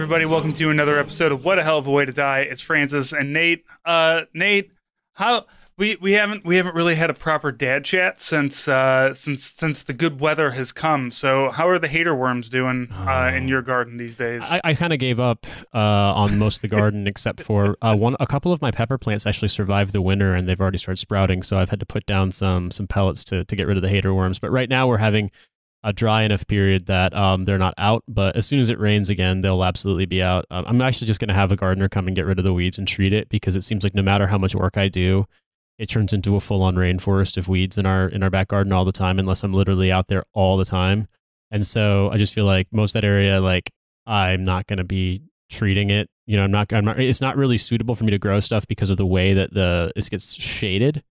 everybody. Welcome to another episode of What a Hell of a Way to Die. It's Francis and Nate. Nate, how we haven't really had a proper dad chat since the good weather has come. So how are the hater worms doing in your garden these days? I kind of gave up on most of the garden except for a couple of my pepper plants actually survived the winter and they've already started sprouting. So I've had to put down some pellets to get rid of the hater worms. But right now we're having a dry enough period that they're not out, but as soon as it rains again, they'll absolutely be out. I'm actually just going to have a gardener come and get rid of the weeds and treat it, because it seems like no matter how much work I do, it turns into a full-on rainforest of weeds in our back garden all the time, unless I'm literally out there all the time. And so I just feel like most of that area, like, I'm not going to be treating it. You know, I'm not. It's not really suitable for me to grow stuff because of the way that it gets shaded.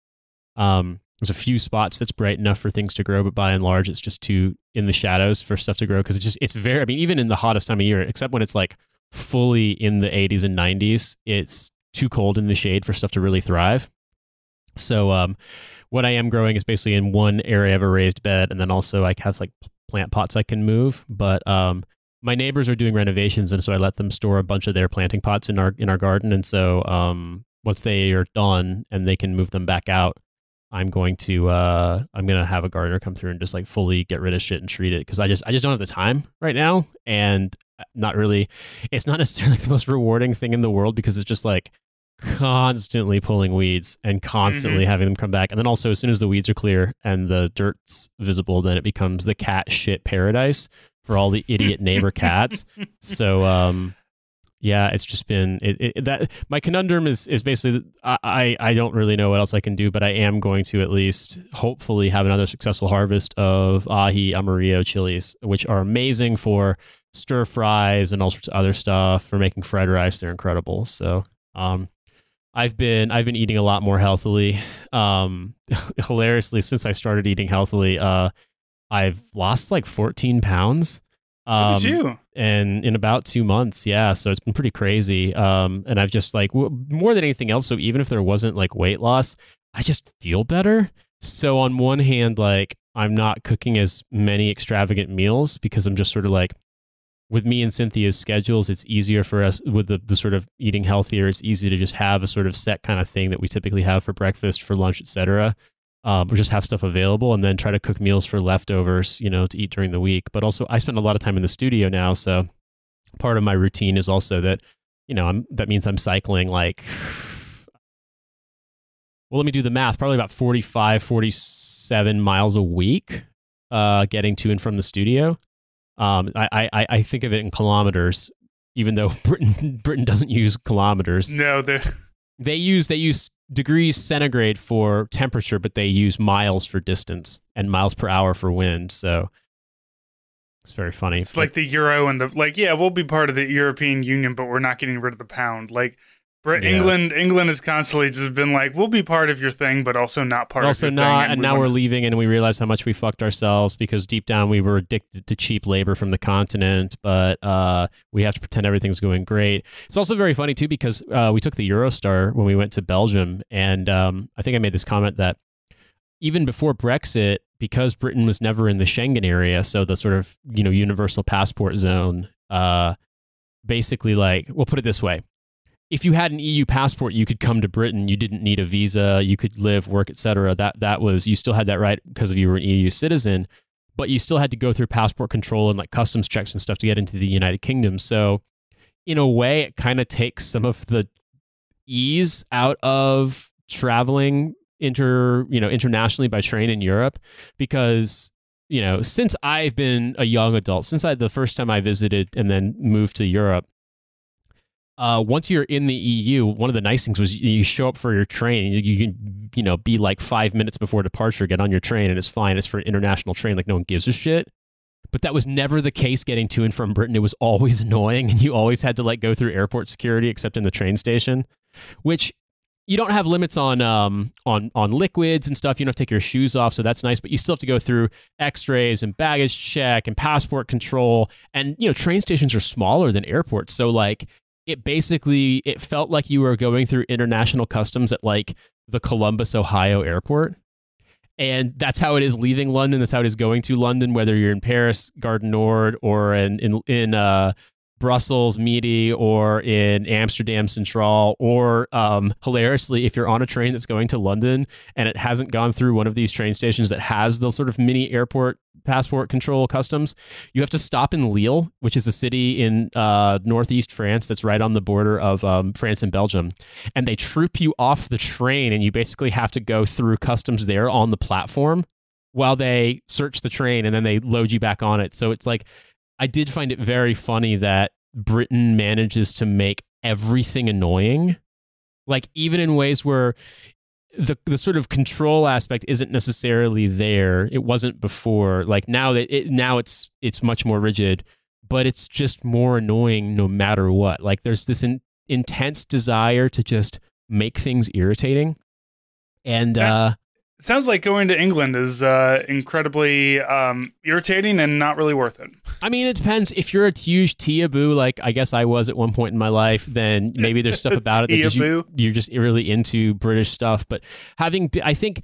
There's a few spots that's bright enough for things to grow, but by and large, it's just too in the shadows for stuff to grow, because it's very, I mean, even in the hottest time of year, except when it's like fully in the 80s and 90s, it's too cold in the shade for stuff to really thrive. So what I am growing is basically in one area of a raised bed, and then also I have like plant pots I can move. But my neighbors are doing renovations, and so I let them store a bunch of their planting pots in our garden. And so once they are done and they can move them back out, I'm going to have a gardener come through and just like fully get rid of shit and treat it, because I just don't have the time right now, and it's not necessarily the most rewarding thing in the world, because it's just like constantly pulling weeds and constantly having them come back. And then also, as soon as the weeds are clear and the dirt's visible, then it becomes the cat shit paradise for all the idiot neighbor cats. So yeah, it's just been that my conundrum is basically I don't really know what else I can do, but I am going to at least hopefully have another successful harvest of ají amarillo chilies, which are amazing for stir fries and all sorts of other stuff, for making fried rice. They're incredible. So I've been eating a lot more healthily. Hilariously, since I started eating healthily, I've lost like 14 pounds. Look at you. And in about 2 months, yeah. So it's been pretty crazy. And I've just like, more than anything else, so even if there wasn't like weight loss, I just feel better. So on one hand, like, I'm not cooking as many extravagant meals, because I'm just sort of like, with me and Cynthia's schedules, it's easier for us with the sort of eating healthier. It's easy to just have a sort of set kind of thing that we typically have for breakfast, for lunch, etc. Or just have stuff available, and then try to cook meals for leftovers, you know, to eat during the week. But also, I spend a lot of time in the studio now, so part of my routine is also that, you know, that means I'm cycling like, well, let me do the math, probably about 45, 47 miles a week, getting to and from the studio. I think of it in kilometers, even though Britain doesn't use kilometers. No, they use degrees centigrade for temperature, but they use miles for distance and miles per hour for wind. So it's very funny. It's like the euro and yeah, we'll be part of the European Union, but we're not getting rid of the pound. Like, England has constantly just been like, we'll be part of your thing, but also not part of your thing. And now we're leaving, and we realize how much we fucked ourselves, because deep down we were addicted to cheap labor from the continent, but we have to pretend everything's going great. It's also very funny, too, because we took the Eurostar when we went to Belgium, and I think I made this comment that even before Brexit, because Britain was never in the Schengen area, so the sort of, you know, universal passport zone, basically, like, we'll put it this way. If you had an EU passport, you could come to Britain. You didn't need a visa. You could live, work, etc. That was, you still had that right because of you were an EU citizen, but you still had to go through passport control and like customs checks and stuff to get into the United Kingdom. So in a way, it kind of takes some of the ease out of traveling internationally by train in Europe, because, you know, since I've been a young adult, the first time I visited and then moved to Europe, once you're in the EU, one of the nice things was you show up for your train. You can, you know, be like 5 minutes before departure, get on your train, and it's fine. It's for an international train. Like, no one gives a shit. But that was never the case getting to and from Britain. It was always annoying, and you always had to like go through airport security, except in the train station, which you don't have limits on liquids and stuff. You don't have to take your shoes off, so that's nice. But you still have to go through X-rays and baggage check and passport control. And, you know, train stations are smaller than airports, so like, it felt like you were going through international customs at like the Columbus, Ohio airport. And that's how it is leaving London. That's how it is going to London, whether you're in Paris, Gare du Nord, or in Brussels Midi or in Amsterdam Central, or hilariously, if you're on a train that's going to London and it hasn't gone through one of these train stations that has the sort of mini airport passport control customs, you have to stop in Lille, which is a city in northeast France that's right on the border of France and Belgium. And they troop you off the train, and you basically have to go through customs there on the platform while they search the train, and then they load you back on it. So it's like, I did find it very funny that Britain manages to make everything annoying, like even in ways where the sort of control aspect isn't necessarily there. It wasn't before. Like now it's much more rigid, but it's just more annoying no matter what. Like there's this intense desire to just make things irritating, and it sounds like going to England is incredibly irritating and not really worth it. I mean, it depends. If you're a huge Tia-boo, like I guess I was at one point in my life, then maybe there's stuff about it that you're just really into British stuff. But I think,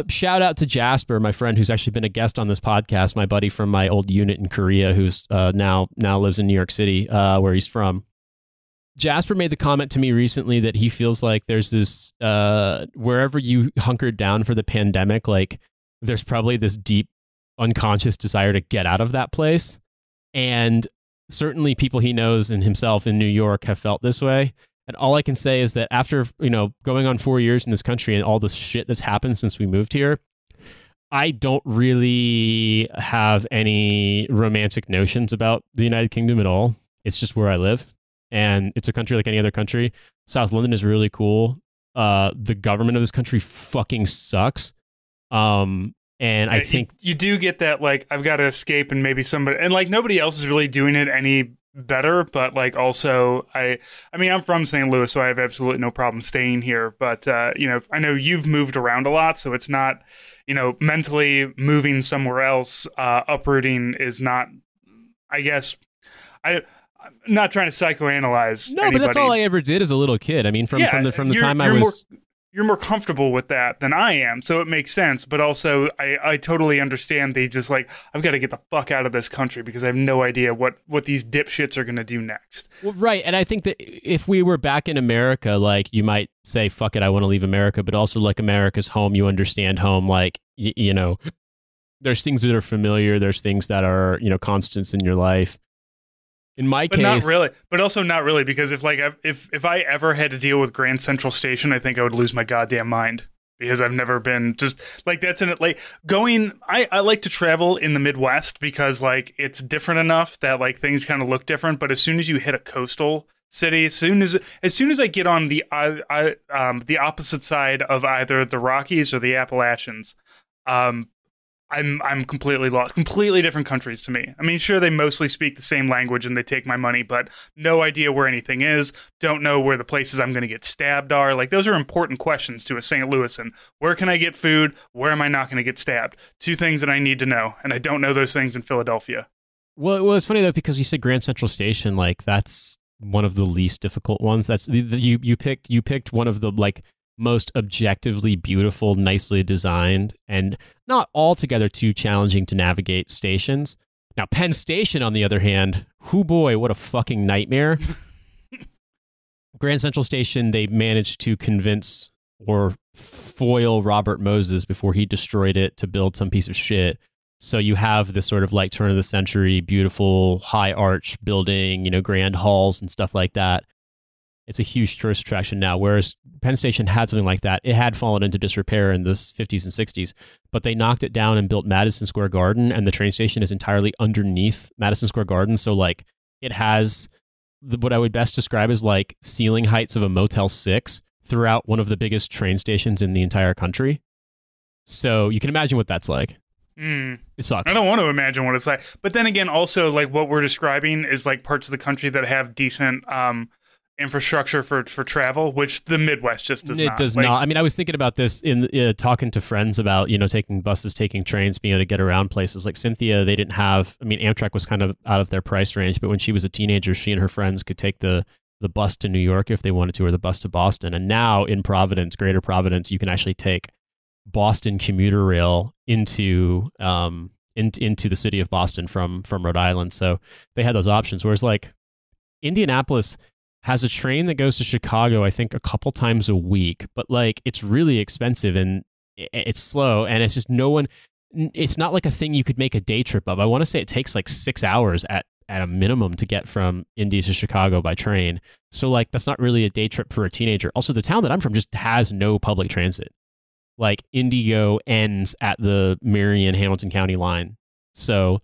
shout out to Jasper, my friend who's actually been a guest on this podcast, my buddy from my old unit in Korea, who's now lives in New York City, where he's from. Jasper made the comment to me recently that he feels like there's this, wherever you hunkered down for the pandemic, like there's probably this deep unconscious desire to get out of that place. And certainly people he knows and himself in New York have felt this way. And all I can say is that after, going on 4 years in this country and all this shit that's happened since we moved here, I don't really have any romantic notions about the United Kingdom at all. It's just where I live. And it's a country like any other country. South London is really cool. The government of this country fucking sucks. And I think you do get that, like, I've got to escape, and maybe somebody, and like nobody else is really doing it any better. But like also, I mean, I'm from St. Louis, so I have absolutely no problem staying here. But I know you've moved around a lot, so it's not, mentally moving somewhere else, uprooting is not, I guess, I'm not trying to psychoanalyze No, anybody. but that's all I ever did as a little kid. I mean, from the time I was... You're more comfortable with that than I am, so it makes sense. But also, I totally understand they just like, I've got to get the fuck out of this country because I have no idea what these dipshits are going to do next. Well, right, and I think that if we were back in America, like, you might say, fuck it, I want to leave America, but also, like, America's home, you understand home, like, there's things that are familiar, there's things that are, constants in your life. In my case, not really, but also not really, because if I ever had to deal with Grand Central Station, I think I would lose my goddamn mind, because I've never been just like that's in it. Like going, I like to travel in the Midwest because like it's different enough that like things kind of look different. But as soon as you hit a coastal city, as soon as I get on the opposite side of either the Rockies or the Appalachians, I'm completely lost. Completely different countries to me. I mean, sure, they mostly speak the same language and they take my money, but no idea where anything is. Don't know where the places I'm going to get stabbed are. Like, those are important questions to a St. Louisan. Where can I get food? Where am I not going to get stabbed? Two things that I need to know, and I don't know those things in Philadelphia. Well, it's funny though, because you said Grand Central Station, like that's one of the least difficult ones. That's you picked one of the like most objectively beautiful, nicely designed, and not altogether too challenging to navigate stations. Now, Penn Station, on the other hand, hoo boy, what a fucking nightmare. Grand Central Station, they managed to convince or foil Robert Moses before he destroyed it to build some piece of shit. So you have this sort of like turn of the century, beautiful high arch building, grand halls and stuff like that. It's a huge tourist attraction now, whereas Penn Station had something like that. It had fallen into disrepair in the 50s and 60s, but they knocked it down and built Madison Square Garden, and the train station is entirely underneath Madison Square Garden. So, like, it has what I would best describe as, like, ceiling heights of a Motel 6 throughout one of the biggest train stations in the entire country. So you can imagine what that's like. It sucks. I don't want to imagine what it's like. But then again, also, like, what we're describing is, like, parts of the country that have decent infrastructure for travel, which the Midwest just does not. It does not. I mean, I was thinking about this in talking to friends about, taking buses, taking trains, being able to get around places. Like Cynthia, they didn't have, I mean, Amtrak was kind of out of their price range, but when she was a teenager, she and her friends could take the bus to New York if they wanted to, or the bus to Boston. And now in Providence, Greater Providence, you can actually take Boston commuter rail into into the city of Boston from Rhode Island. So they had those options. Whereas like Indianapolis has a train that goes to Chicago, I think a couple times a week, but like it's really expensive and it's slow, and it's just it's not like a thing you could make a day trip of. I want to say it takes like 6 hours at a minimum to get from Indy to Chicago by train. So like that's not really a day trip for a teenager. Also, the town that I'm from just has no public transit. Like Indigo ends at the Marion-Hamilton County line. So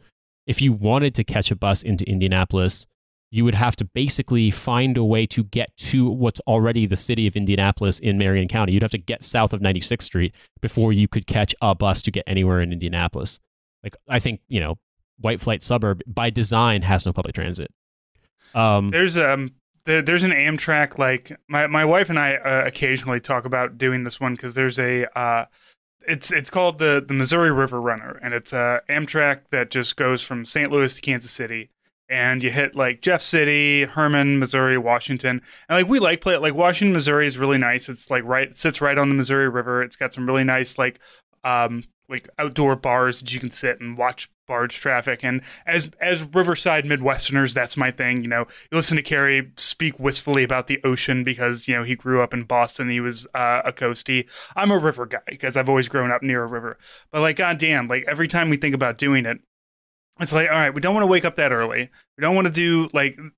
if you wanted to catch a bus into Indianapolis, you would have to basically find a way to get to what's already the city of Indianapolis in Marion County. You'd have to get south of 96th Street before you could catch a bus to get anywhere in Indianapolis. Like, I think, White Flight suburb by design has no public transit. There's an Amtrak, like my wife and I occasionally talk about doing this one because there's it's called the Missouri River Runner, and it's a Amtrak that just goes from St. Louis to Kansas City. And you hit like Jeff City, Herman, Missouri, Washington, and like we like Washington, Missouri is really nice. It's like it sits right on the Missouri River. It's got some really nice like outdoor bars that you can sit and watch barge traffic. And as Riverside Midwesterners, that's my thing. You listen to Carrie speak wistfully about the ocean because he grew up in Boston. He was a coastie. I'm a river guy because I've always grown up near a river. But like goddamn, like every time we think about doing it, it's like, all right, we don't want to wake up that early. We don't want to do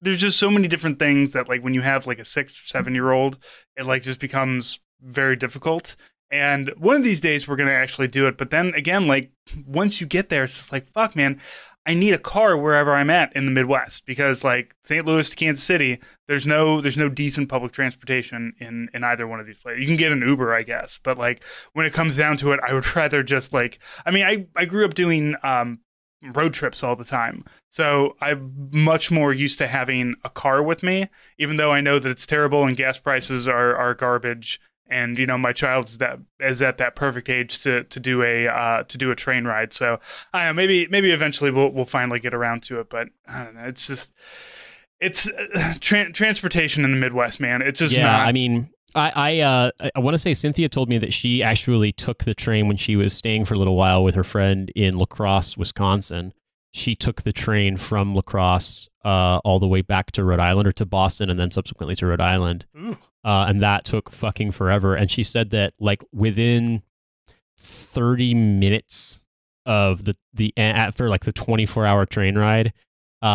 there's just so many different things that like when you have like a 6 or 7 year old, it like just becomes very difficult. And one of these days we're going to actually do it. But then again, like once you get there, it's just like, fuck, man, I need a car wherever I'm at in the Midwest because like St. Louis to Kansas City, there's no decent public transportation in either one of these places. You can get an Uber, I guess. But like when it comes down to it, I would rather just I grew up doing, road trips all the time. So I'm much more used to having a car with me, even though I know that it's terrible and gas prices are garbage. And, my child is at that perfect age to do a train ride. So I don't know, maybe eventually we'll finally get around to it. But I don't know. It's just, transportation in the Midwest, man. It's just not. I mean, I want to say Cynthia told me that she actually took the train when she was staying for a little while with her friend in La Crosse, Wisconsin. She took the train from La Crosse all the way back to Rhode Island or to Boston and then subsequently to Rhode Island. And that took fucking forever. And she said that like within 30 minutes of after like the 24-hour train ride,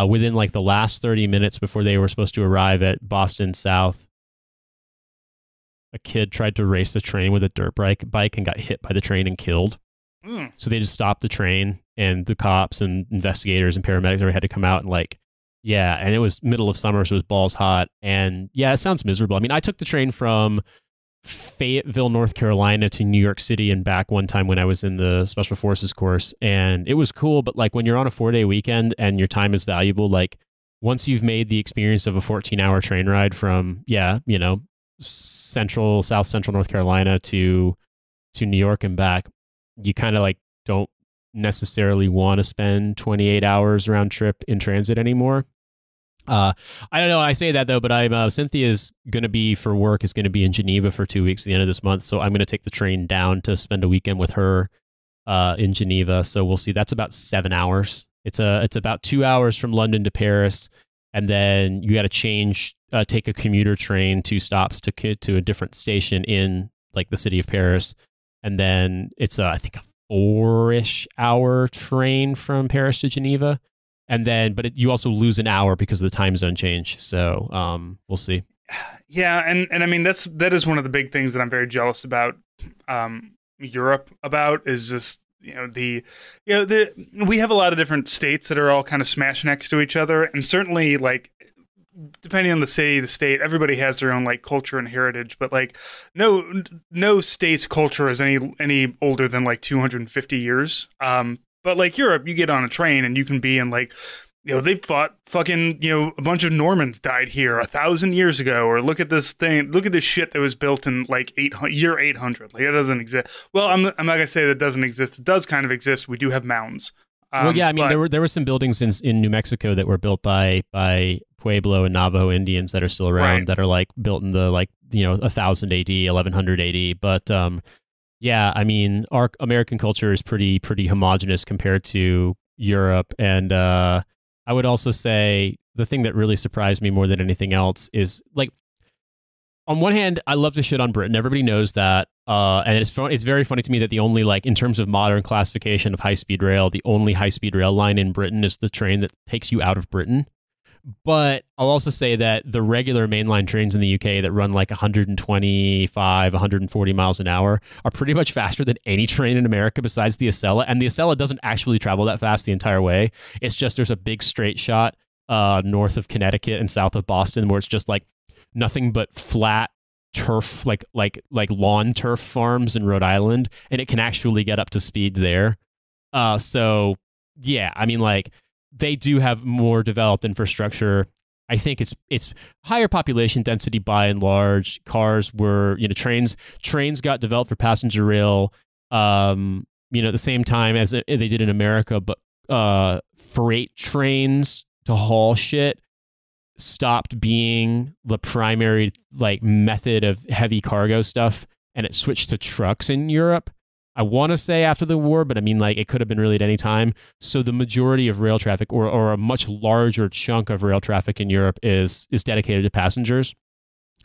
within like the last 30 minutes before they were supposed to arrive at Boston South, a kid tried to race the train with a dirt bike and got hit by the train and killed. So they just stopped the train, and the cops and investigators and paramedics had to come out and and it was middle of summer, so it was balls hot. And yeah, it sounds miserable. I mean, I took the train from Fayetteville, North Carolina to New York City and back one time when I was in the Special Forces course, and it was cool. But like when you're on a 4-day weekend and your time is valuable, like once you've made the experience of a 14-hour train ride from, South Central North Carolina to New York and back, you kind of like don't necessarily want to spend 28 hours round trip in transit anymore. I don't know. I say that though, but I'm Cynthia's going to be for work is going to be in Geneva for 2 weeks at the end of this month. So I'm going to take the train down to spend a weekend with her in Geneva. So we'll see. That's about 7 hours. It's about 2 hours from London to Paris. And then you got to take a commuter train 2 stops to a different station in like the city of Paris. And then it's I think a 4-ish hour train from Paris to Geneva. And then, you also lose an hour because of the time zone change. So we'll see. Yeah, and I mean that is one of the big things that I'm very jealous about Europe about is just we have a lot of different states that are all kind of smashed next to each other, and certainly like depending on the city, the state, everybody has their own like culture and heritage, but like no state's culture is any older than like 250 years. But like Europe, you get on a train and you can be in like, they fought fucking, a bunch of Normans died here 1,000 years ago, or look at this shit that was built in like year 800. Like it doesn't exist. Well, I'm not gonna say that it doesn't exist. It does kind of exist. We do have mounds. Well, yeah, I mean, there were some buildings in New Mexico that were built by Pueblo and Navajo Indians that are still around, right, that are like built in the 1000 AD, 1100 AD. But Yeah, I mean, our American culture is pretty homogenous compared to Europe, and I would also say the thing that really surprised me more than anything else is like, on one hand, I love to shit on Britain. Everybody knows that, and it's fun. It's very funny to me that the only, like, in terms of modern classification of high speed rail, the only high speed rail line in Britain is the train that takes you out of Britain. But I'll also say that the regular mainline trains in the UK that run like 125, 140 miles an hour are pretty much faster than any train in America besides the Acela. And the Acela doesn't actually travel that fast the entire way. It's just there's a big straight shot north of Connecticut and south of Boston where it's just like nothing but flat turf, like lawn turf farms in Rhode Island, and it can actually get up to speed there. So yeah, I mean, like, they do have more developed infrastructure. I think it's higher population density by and large. Cars were, trains got developed for passenger rail, at the same time as they did in America, but freight trains to haul shit stopped being the primary, like, method of heavy cargo stuff, and it switched to trucks in Europe. I want to say after the war, but I mean, like, it could have been really at any time. So the majority of rail traffic, or a much larger chunk of rail traffic in Europe, is dedicated to passengers.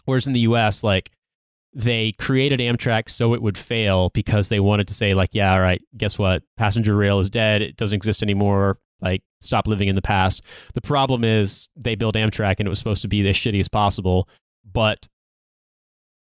Whereas in the US, like, they created Amtrak so it would fail because they wanted to say, like, yeah, all right, guess what? Passenger rail is dead. It doesn't exist anymore. Like, stop living in the past. The problem is they built Amtrak and it was supposed to be as shitty as possible, but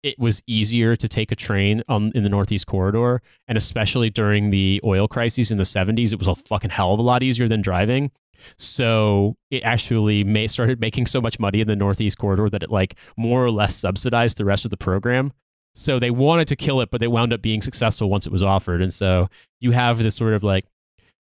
it was easier to take a train in the Northeast Corridor, and especially during the oil crises in the 70s, it was a fucking hell of a lot easier than driving. So it actually started making so much money in the Northeast Corridor that it, like, more or less subsidized the rest of the program. So they wanted to kill it, but they wound up being successful once it was offered. And so you have this sort of, like,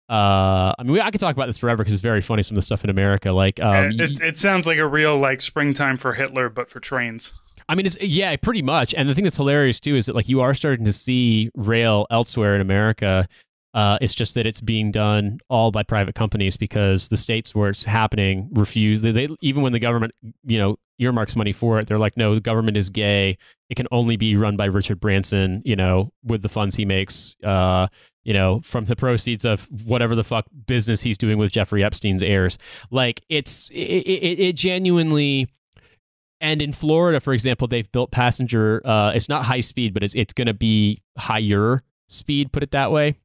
I mean, I could talk about this forever because it's very funny, some of the stuff in America. Like, it sounds like a real, like, springtime for Hitler, but for trains. I mean, yeah, pretty much. And the thing that's hilarious too is that, like, you are starting to see rail elsewhere in America. It's just that it's being done all by private companies because the states where it's happening refuse. They even when the government, earmarks money for it, they're like, no, the government is gay. It can only be run by Richard Branson, with the funds he makes, from the proceeds of whatever the fuck business he's doing with Jeffrey Epstein's heirs. Like, it genuinely. And in Florida, for example, they've built passenger. It's not high speed, but it's going to be higher speed. Put it that way.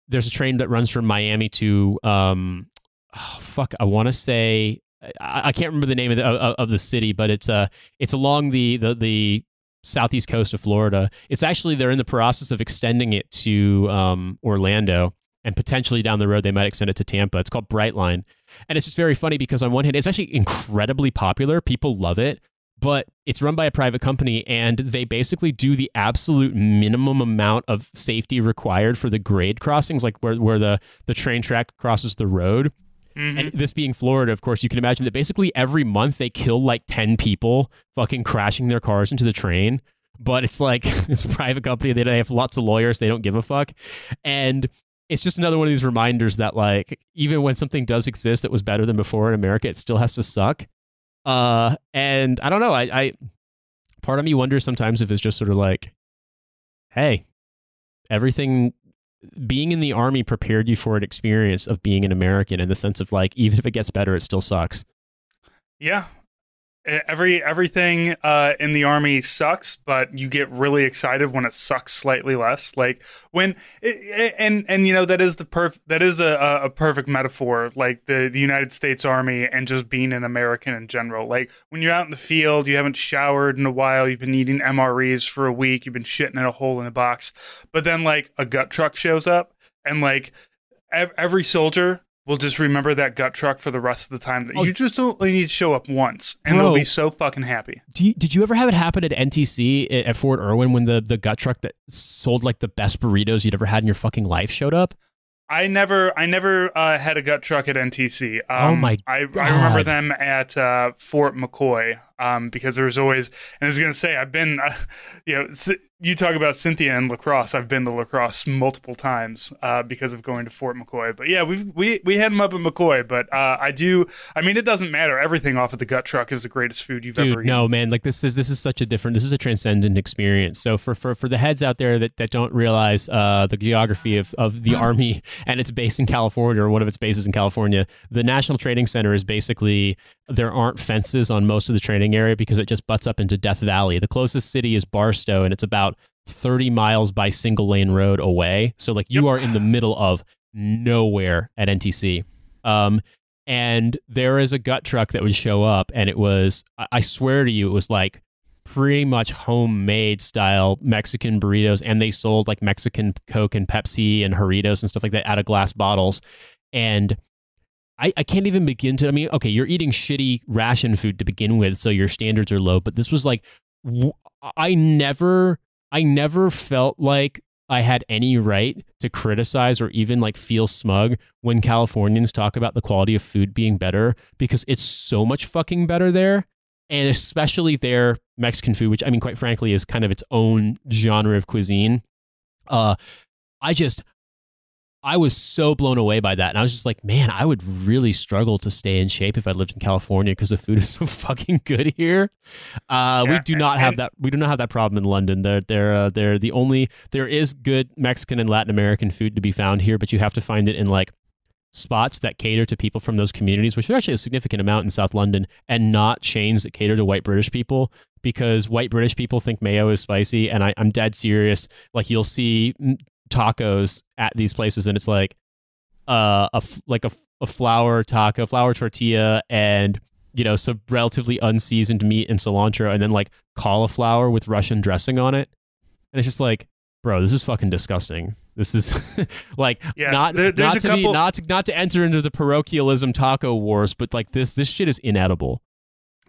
There's a train that runs from Miami to I want to say I can't remember the name of the city, but it's along the southeast coast of Florida. It's actually, they're in the process of extending it to Orlando. And potentially down the road, they might extend it to Tampa. It's called Brightline. And it's just very funny because on one hand, it's actually incredibly popular. People love it. But it's run by a private company, and they basically do the absolute minimum amount of safety required for the grade crossings, like where the train track crosses the road. Mm-hmm. And this being Florida, of course, you can imagine that basically every month they kill like 10 people fucking crashing their cars into the train. But it's like, it's a private company. They have lots of lawyers. They don't give a fuck. And it's just another one of these reminders that, like, even when something does exist that was better than before in America, it still has to suck. And I don't know. I part of me wonders sometimes if it's just sort of like, hey, everything, being in the Army prepared you for an experience of being an American, in the sense of, like, even if it gets better, it still sucks. Yeah. Everything in the Army sucks, but you get really excited when it sucks slightly less. Like when that is a perfect metaphor, like the United States Army and just being an American in general. Like when you're out in the field, you haven't showered in a while, you've been eating MREs for a week, you've been shitting in a hole in a box, but then, like, a gut truck shows up, and, like, every soldier will just remember that gut truck for the rest of the time. You just only need to show up once, and they'll be so fucking happy. Did you ever have it happen at NTC at Fort Irwin when the gut truck that sold, like, the best burritos you'd ever had in your fucking life showed up? I never had a gut truck at NTC. Oh my God. I remember them at Fort McCoy because there was always, and I was going to say, I've been, you talk about Cynthia and La Crosse. I've been to La Crosse multiple times because of going to Fort McCoy. But yeah, we had them up at McCoy. But I do. I mean, it doesn't matter. Everything off of the gut truck is the greatest food you've ever eaten. No, man. Like this is such a different. This is a transcendent experience. So for the heads out there that don't realize the geography of the Army and its base in California, or one of its bases in California, the National Training Center is basically, there aren't fences on most of the training area because it just butts up into Death Valley. The closest city is Barstow, and it's about 30 miles by single lane road away. So like you are in the middle of nowhere at NTC. And there is a gut truck that would show up, and it was, I swear to you, it was like pretty much homemade style Mexican burritos, and they sold like Mexican Coke and Pepsi and Doritos and stuff like that out of glass bottles. And I can't even begin to, I mean, okay, you're eating shitty ration food to begin with, so your standards are low, but this was like, I never felt like I had any right to criticize or even like feel smug when Californians talk about the quality of food being better, because it's so much fucking better there. And especially their Mexican food, which I mean, quite frankly, is kind of its own genre of cuisine. I was so blown away by that. And I was just like, man, I would really struggle to stay in shape if I lived in California because the food is so fucking good here. We do not have that. We do not have that problem in London. They're the only, there is good Mexican and Latin American food to be found here, but you have to find it in like spots that cater to people from those communities, which is actually a significant amount in South London, and not chains that cater to white British people, because white British people think mayo is spicy. And I'm dead serious. Like you'll see tacos at these places, and it's like a flour taco, flour tortilla, and some relatively unseasoned meat and cilantro, and then like cauliflower with Russian dressing on it. And it's just like, bro, this is fucking disgusting. This is like not to enter into the parochialism taco wars, but like this shit is inedible.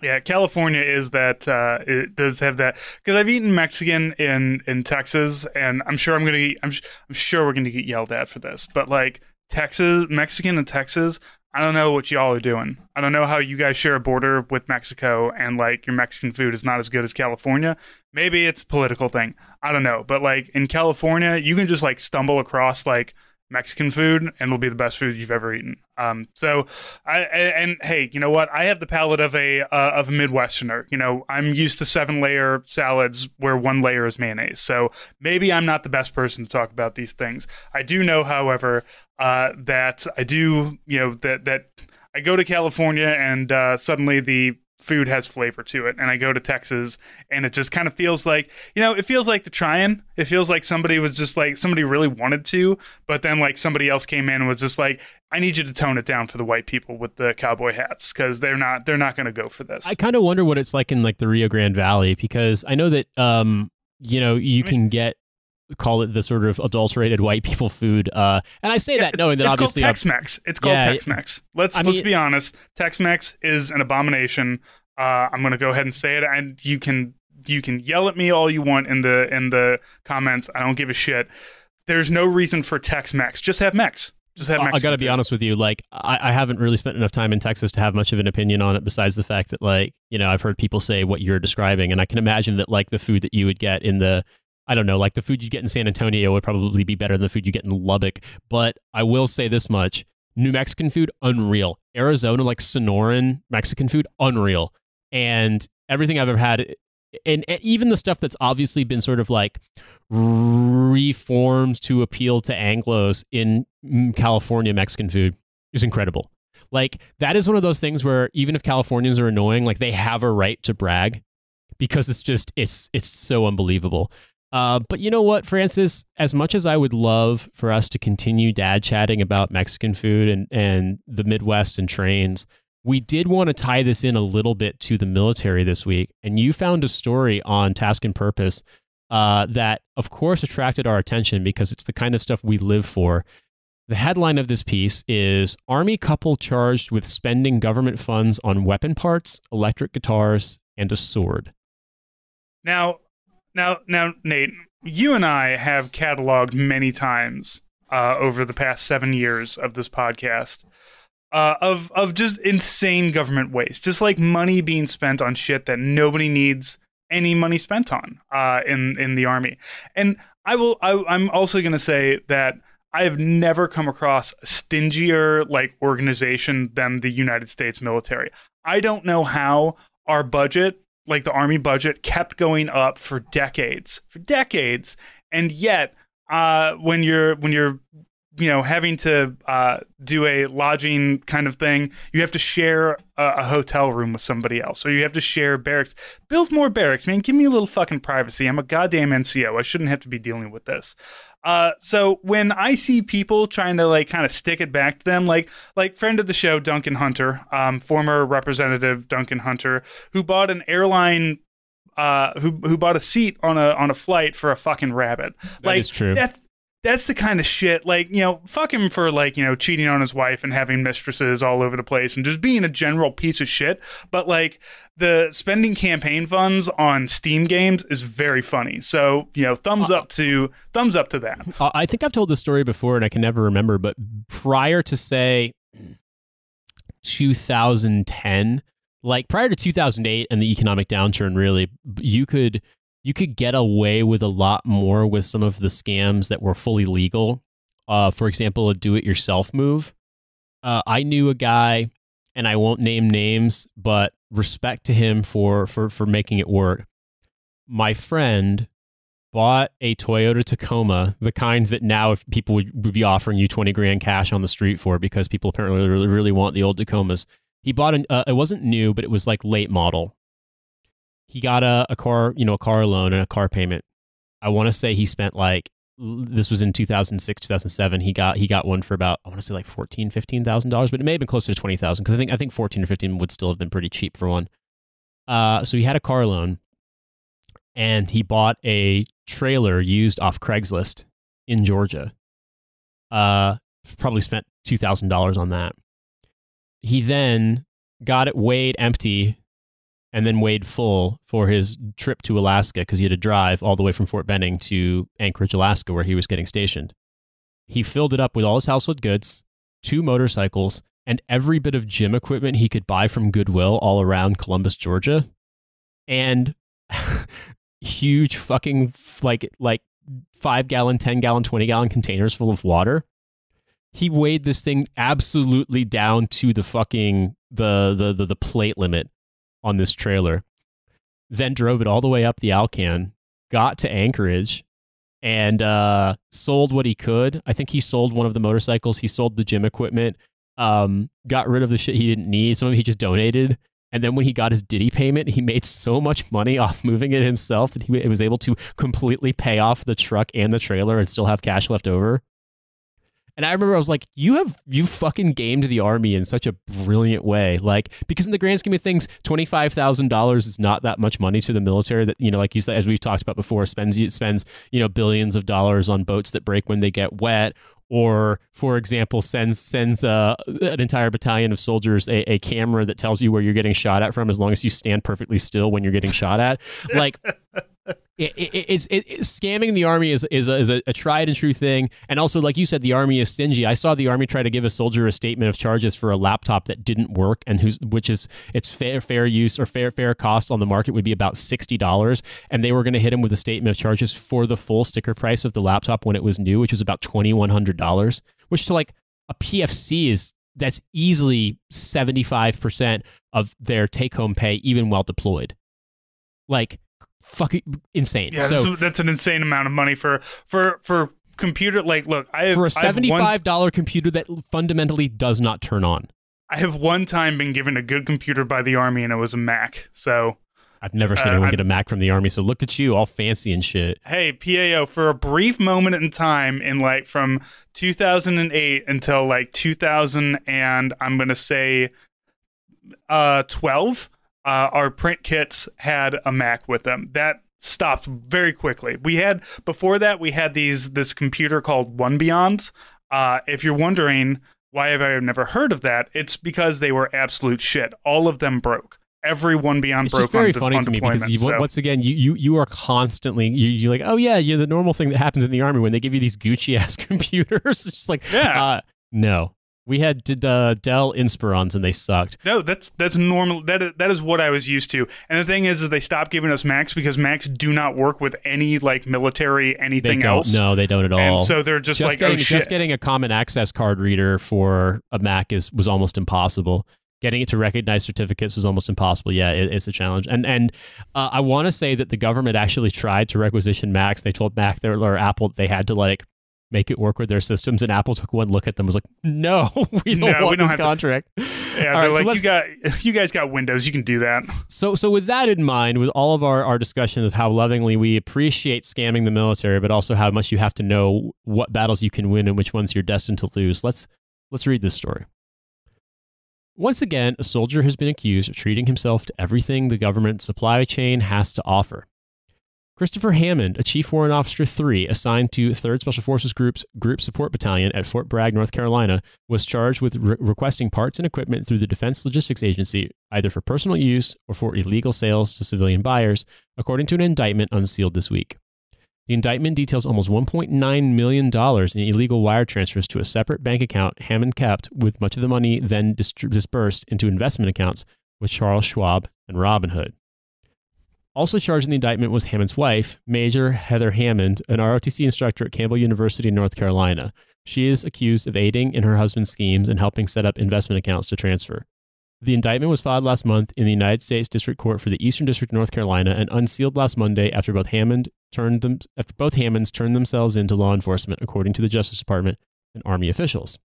Yeah, California is that. It does have that, because I've eaten Mexican in Texas, and I'm sure I'm sure we're gonna get yelled at for this, but like Mexican in Texas, I don't know what y'all are doing. I don't know how you guys share a border with Mexico and like your Mexican food is not as good as California. Maybe it's a political thing. I don't know, but like in California, you can just like stumble across like Mexican food and it'll be the best food you've ever eaten. So hey, you know what? I have the palate of a Midwesterner. I'm used to 7-layer salads where 1 layer is mayonnaise. So maybe I'm not the best person to talk about these things. I do know, however, that I do, that I go to California and suddenly the food has flavor to it, and I go to Texas and it just kind of feels like, it feels like the trying. It feels like somebody really wanted to, but then like somebody else came in and was just like, I need you to tone it down for the white people with the cowboy hats, because they're not going to go for this. I kind of wonder what it's like in like the Rio Grande Valley, because I know that can get, call it the sort of adulterated white people food, and I say that knowing that obviously called Tex-Mex. It's called Tex-Mex. Let's be honest. Tex-Mex is an abomination. I'm going to go ahead and say it, and you can yell at me all you want in the comments. I don't give a shit. There's no reason for Tex-Mex. Just have Mex. I got to be honest with you. Like, I haven't really spent enough time in Texas to have much of an opinion on it, besides the fact that, like, I've heard people say what you're describing, and I can imagine that, like, the food that you would get in like the food you get in San Antonio would probably be better than the food you get in Lubbock. But I will say this much: New Mexican food, unreal. Arizona, like Sonoran Mexican food, unreal. And everything I've ever had, and even the stuff that's obviously been sort of like reformed to appeal to Anglos in California Mexican food, is incredible. Like, that is one of those things where even if Californians are annoying, like, they have a right to brag, because it's so unbelievable. But you know what, Francis? As much as I would love for us to continue dad chatting about Mexican food and the Midwest and trains, we did want to tie this in a little bit to the military this week. And you found a story on Task and Purpose that, of course, attracted our attention because it's the kind of stuff we live for. The headline of this piece is Army Couple Charged with Spending Government Funds on Weapon Parts, Electric Guitars, and a Sword. Now, Nate, you and I have cataloged many times over the past 7 years of this podcast of just insane government waste, just like money being spent on shit that nobody needs, any money spent on in the Army. And I'm also going to say that I have never come across a stingier like organization than the United States military. I don't know how our budget, like the Army budget, kept going up for decades, and yet when you're having to do a lodging kind of thing, you have to share a hotel room with somebody else, or you have to share barracks. Build more barracks, man. Give me a little fucking privacy. I'm a goddamn NCO. I shouldn't have to be dealing with this. So when I see people trying to like kind of stick it back to them, like friend of the show, Duncan Hunter, former Representative Duncan Hunter, who bought an airline, who bought a seat on a flight for a fucking rabbit. That is true. That's the kind of shit, like, fuck him for, like, cheating on his wife and having mistresses all over the place and just being a general piece of shit. But, like, the spending campaign funds on Steam games is very funny. So, thumbs up to that. I think I've told this story before and I can never remember, but prior to, say, 2010, like prior to 2008 and the economic downturn, really, you could get away with a lot more with some of the scams that were fully legal. For example, a do-it-yourself move. I knew a guy, and I won't name names, but respect to him for making it work. My friend bought a Toyota Tacoma, the kind that now if people would be offering you 20 grand cash on the street for, because people apparently really, really want the old Tacomas. He bought it wasn't new, but it was like late model. He got a car, a car loan and a car payment. I want to say he spent this was in 2006, 2007. He got one for about, I want to say like $14,000-$15,000, but it may have been closer to 20,000 because I think 14 or 15 would still have been pretty cheap for one. So he had a car loan and he bought a trailer used off Craigslist in Georgia. Probably spent $2,000 on that. He then got it weighed empty and then weighed full for his trip to Alaska because he had to drive all the way from Fort Benning to Anchorage, Alaska, where he was getting stationed. He filled it up with all his household goods, 2 motorcycles, and every bit of gym equipment he could buy from Goodwill all around Columbus, Georgia, and huge fucking like 5-gallon, 10-gallon, 20-gallon containers full of water. He weighed this thing absolutely down to the fucking the plate limit on this trailer, then drove it all the way up the Alcan, got to Anchorage, and sold what he could. I think he sold one of the motorcycles. He sold the gym equipment, got rid of the shit he didn't need. Some of it he just donated. And then when he got his Diddy payment, he made so much money off moving it himself that he was able to completely pay off the truck and the trailer and still have cash left over. And I remember I was like, you fucking gamed the Army in such a brilliant way. Like, because in the grand scheme of things, $25,000 is not that much money to the military that, like you said, as we've talked about before, spends billions of dollars on boats that break when they get wet. Or, for example, sends an entire battalion of soldiers a camera that tells you where you're getting shot at from as long as you stand perfectly still when you're getting shot at. Like, it's scamming the Army is a tried and true thing. And also, like you said, the Army is stingy. I saw the Army try to give a soldier a statement of charges for a laptop that didn't work, and its fair use or fair cost on the market would be about $60, and they were going to hit him with a statement of charges for the full sticker price of the laptop when it was new, which was about $2,100, which to like a PFC that's easily 75% of their take-home pay, even while deployed. Like, fucking insane. Yeah, so that's an insane amount of money for computer. Like, look, for a $75 computer that fundamentally does not turn on. I have one time been given a good computer by the Army, and it was a Mac. So I've never seen anyone get a Mac from the Army. So look at you, all fancy and shit. Hey, PAO, for a brief moment in time, in like from 2008 until like 2000, and I'm gonna say 12. Our print kits had a Mac with them. That stopped very quickly. Before that, we had this computer called One Beyonds. If you're wondering why have I never heard of that, it's because they were absolute shit. All of them broke. Every One Beyond broke. It's just very funny to me because once again, you are constantly you're like, oh yeah, the normal thing that happens in the Army when they give you these Gucci ass computers. It's just like, no. We had Dell Inspirons and they sucked. No, that's normal. That is what I was used to. And the thing is they stopped giving us Macs because Macs do not work with any like military anything else. No, they don't at all. And so they're just like, getting, oh shit. Just getting a common access card reader for a Mac was almost impossible. Getting it to recognize certificates was almost impossible. Yeah, it's a challenge. And I want to say that the government actually tried to requisition Macs. They told Mac or Apple they had to like make it work with their systems, and Apple took one look at them and was like, no, we don't want this contract. Yeah, they're like, you guys got Windows, you can do that. So with that in mind, with all of our discussion of how lovingly we appreciate scamming the military, but also how much you have to know what battles you can win and which ones you're destined to lose, let's read this story. Once again, a soldier has been accused of treating himself to everything the government supply chain has to offer. Christopher Hammond, a Chief Warrant Officer 3 assigned to 3rd Special Forces Group's Group Support Battalion at Fort Bragg, North Carolina, was charged with requesting parts and equipment through the Defense Logistics Agency, either for personal use or for illegal sales to civilian buyers, according to an indictment unsealed this week. The indictment details almost $1.9 million in illegal wire transfers to a separate bank account Hammond kept, with much of the money then dispersed into investment accounts with Charles Schwab and Robinhood. Also charged in the indictment was Hammond's wife, Major Heather Hammond, an ROTC instructor at Campbell University in North Carolina. She is accused of aiding in her husband's schemes and helping set up investment accounts to transfer. The indictment was filed last month in the United States District Court for the Eastern District of North Carolina and unsealed last Monday after both Hammonds turned themselves into law enforcement, according to the Justice Department and Army officials.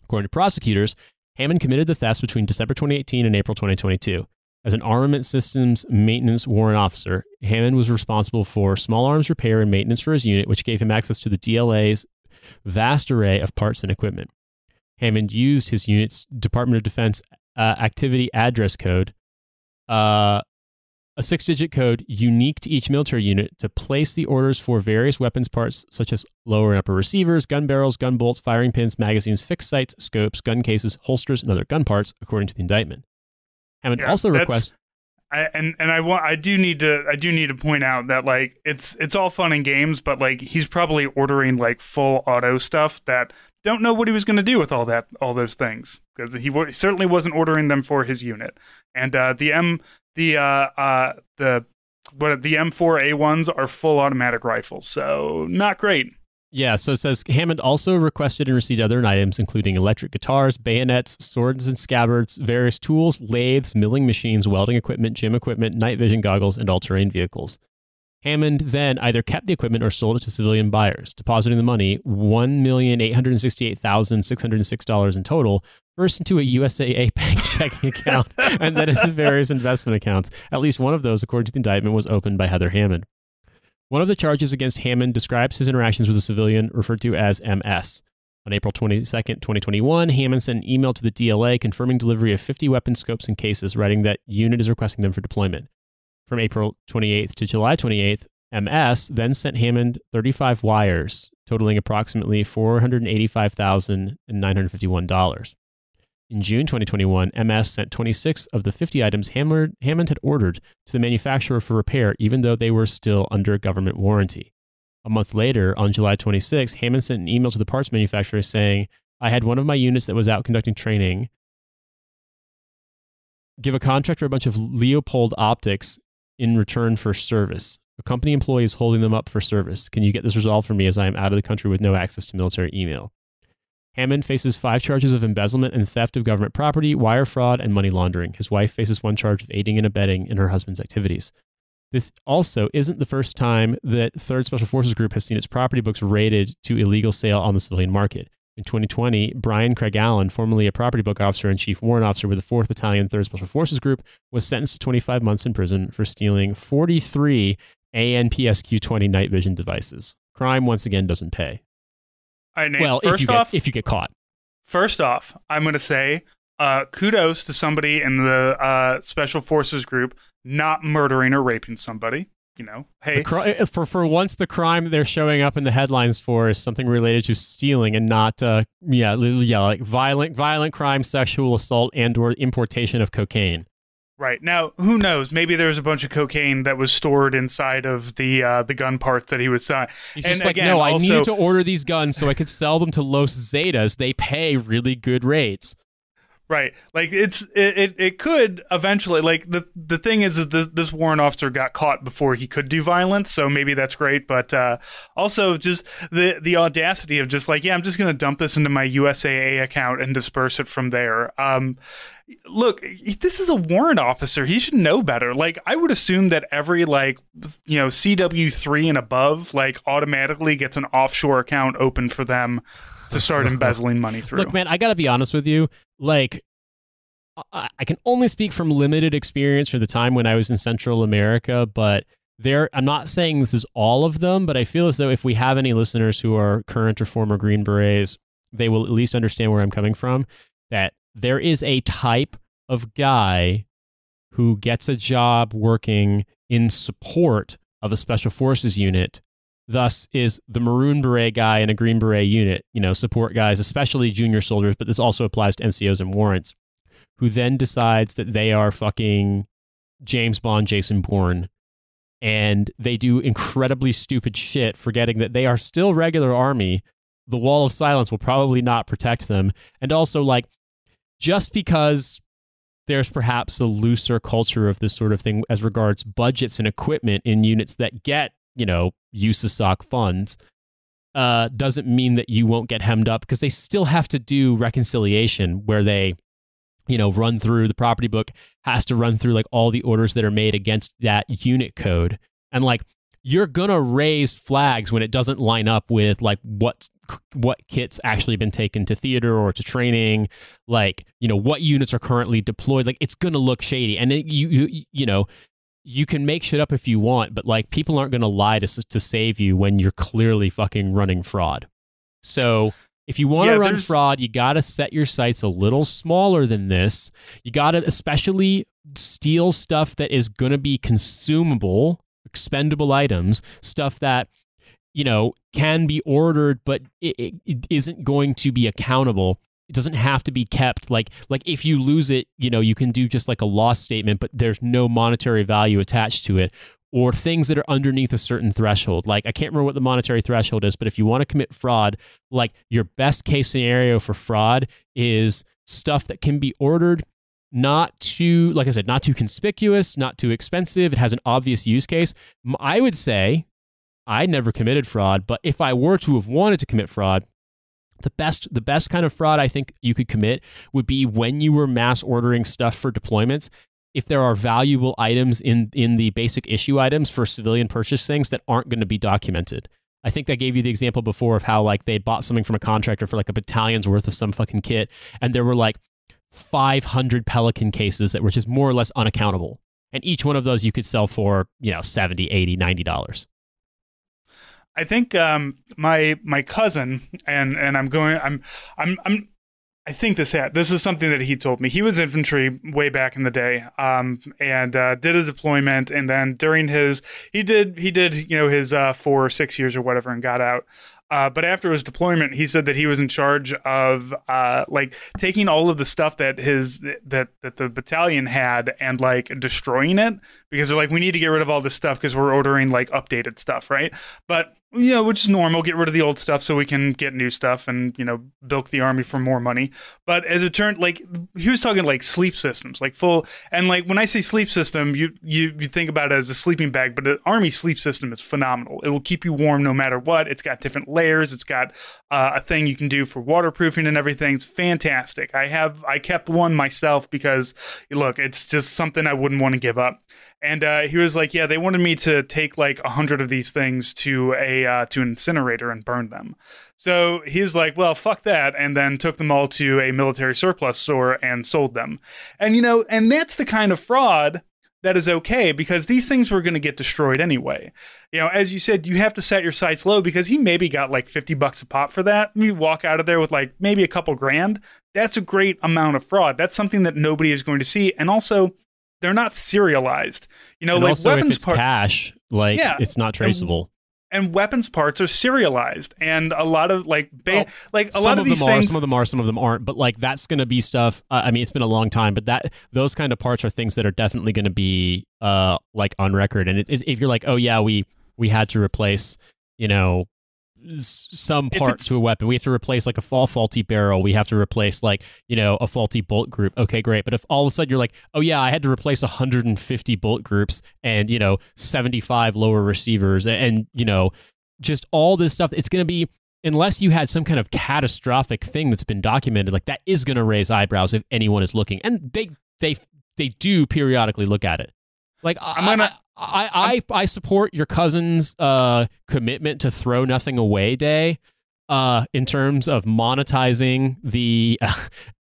According to prosecutors, Hammond committed the thefts between December 2018 and April 2022. As an armament systems maintenance warrant officer, Hammond was responsible for small arms repair and maintenance for his unit, which gave him access to the DLA's vast array of parts and equipment. Hammond used his unit's Department of Defense activity address code, a 6-digit code unique to each military unit, to place the orders for various weapons parts such as lower and upper receivers, gun barrels, gun bolts, firing pins, magazines, fixed sights, scopes, gun cases, holsters, and other gun parts, according to the indictment. Hammond also requests. I do need to point out that like it's all fun and games, but like he's probably ordering like full auto stuff that don't know what he was going to do with all those things, because he certainly wasn't ordering them for his unit. And the M4A1s are full automatic rifles, so not great. Yeah, so it says Hammond also requested and received other items, including electric guitars, bayonets, swords and scabbards, various tools, lathes, milling machines, welding equipment, gym equipment, night vision goggles, and all-terrain vehicles. Hammond then either kept the equipment or sold it to civilian buyers, depositing the money, $1,868,606 in total, first into a USAA bank checking account and then into various investment accounts. At least one of those, according to the indictment, was opened by Heather Hammond. One of the charges against Hammond describes his interactions with a civilian referred to as MS. On April 22nd, 2021, Hammond sent an email to the DLA confirming delivery of 50 weapon scopes and cases, writing that unit is requesting them for deployment. From April 28th to July 28th, MS then sent Hammond 35 wires, totaling approximately $485,951. In June 2021, MS sent 26 of the 50 items Hammond had ordered to the manufacturer for repair, even though they were still under government warranty. A month later, on July 26, Hammond sent an email to the parts manufacturer saying, "I had one of my units that was out conducting training give a contractor a bunch of Leopold optics in return for service. A company employee is holding them up for service. Can you get this resolved for me, as I am out of the country with no access to military email?" Hammond faces 5 charges of embezzlement and theft of government property, wire fraud, and money laundering. His wife faces 1 charge of aiding and abetting in her husband's activities. This also isn't the first time that 3rd Special Forces Group has seen its property books raided to illegal sale on the civilian market. In 2020, Brian Craig Allen, formerly a property book officer and chief warrant officer with the 4th Battalion, 3rd Special Forces Group, was sentenced to 25 months in prison for stealing 43 ANPSQ-20 night vision devices. Crime, once again, doesn't pay. All right, Nate, well, if you get caught. First off, I'm going to say kudos to somebody in the Special Forces Group not murdering or raping somebody. You know, hey, for once, the crime they're showing up in the headlines for is something related to stealing and not, like violent crime, sexual assault, and/or importation of cocaine. Right. Now, who knows? Maybe there's a bunch of cocaine that was stored inside of the gun parts that he was selling. He's just like, no, I needed to order these guns so I could sell them to Los Zetas. They pay really good rates. Right. Like it could eventually, like the thing is this warrant officer got caught before he could do violence, so maybe that's great, but also just the audacity of just like, yeah, I'm just going to dump this into my USAA account and disperse it from there. Look, this is a warrant officer. He should know better. Like, I would assume that every, like, you know, CW3 and above, like, automatically gets an offshore account open for them to start embezzling money through. Look, man, I got to be honest with you. Like, I can only speak from limited experience for the time when I was in Central America, but I'm not saying this is all of them, but I feel as though if we have any listeners who are current or former Green Berets, they will at least understand where I'm coming from, that there is a type of guy who gets a job working in support of a special forces unit, thus is the Maroon Beret guy in a Green Beret unit, you know, support guys, especially junior soldiers, but this also applies to NCOs and warrants, who then decides that they are fucking James Bond, Jason Bourne, and they do incredibly stupid shit, forgetting that they are still regular army. The wall of silence will probably not protect them. And also, like, just because there's perhaps a looser culture of this sort of thing as regards budgets and equipment in units that get, you know, USASOC funds, doesn't mean that you won't get hemmed up, because they still have to do reconciliation where they, you know, run through the property book, has to run through like all the orders that are made against that unit code. And like, you're gonna raise flags when it doesn't line up with like what kits actually been taken to theater or to training, like, you know, what units are currently deployed. Like, it's gonna look shady, and it, you know, you can make shit up if you want, but like, people aren't gonna lie to save you when you're clearly fucking running fraud. So if you want to run fraud, you got to set your sights a little smaller than this. You got to especially steal stuff that is going to be consumable, expendable items, stuff that, you know, can be ordered, but it isn't going to be accountable. It doesn't have to be kept. Like if you lose it, you know, you can do just like a loss statement, but there's no monetary value attached to it. Or things that are underneath a certain threshold. Like, I can't remember what the monetary threshold is, but if you want to commit fraud, like, your best case scenario for fraud is stuff that can be ordered, not too, like I said, not too conspicuous, not too expensive. It has an obvious use case. I would say I never committed fraud, but if I were to have wanted to commit fraud, the best kind of fraud I think you could commit would be when you were mass ordering stuff for deployments. If there are valuable items in the basic issue items for civilian purchase things that aren't going to be documented. I think I gave you the example before of how, like, they bought something from a contractor for like a battalion's worth of some fucking kit, and there were like 500 Pelican cases that were just more or less unaccountable. And each one of those you could sell for, you know, $70, $80, $90. I think my cousin I think this is something that he told me. He was infantry way back in the day, and did a deployment, and then during he did you know, his 4 or 6 years or whatever, and got out. But after his deployment, he said that he was in charge of like taking all of the stuff that the battalion had and like destroying it, because they're like, we need to get rid of all this stuff because we're ordering like updated stuff, right? But, you know, which is normal, get rid of the old stuff so we can get new stuff and, you know, bilk the army for more money. But as it turned, like, he was talking like sleep systems, like full, and like when I say sleep system, you think about it as a sleeping bag, but an army sleep system is phenomenal. It will keep you warm no matter what. It's got different layers. It's got a thing you can do for waterproofing and everything. It's fantastic. I kept one myself because, look, it's just something I wouldn't want to give up. And he was like, yeah, they wanted me to take like 100 of these things to an incinerator and burn them. So he's like, well, fuck that, and then took them all to a military surplus store and sold them. And, you know, and that's the kind of fraud that is okay, because these things were going to get destroyed anyway. You know, as you said, you have to set your sights low, because he maybe got like $50 a pop for that. You walk out of there with like maybe a couple grand. That's a great amount of fraud. That's something that nobody is going to see. And also, they're not serialized. You know, and like also weapons if it's cash, like, yeah, it's not traceable. and weapons parts are serialized, and a lot of like a lot of these things. Some of them are, some of them aren't. But like that's going to be stuff. I mean, it's been a long time, but those kind of parts are things that are definitely going to be like on record. And if you're like, oh yeah, we had to replace, some part to a weapon. We have to replace like a faulty barrel. We have to replace like, a faulty bolt group. Okay, great. But if all of a sudden you're like, oh yeah, I had to replace 150 bolt groups and, 75 lower receivers and just all this stuff, it's going to be, unless you had some kind of catastrophic thing that's been documented, like that is going to raise eyebrows if anyone is looking. And they do periodically look at it. Like I support your cousin's commitment to throw nothing away day in terms of monetizing the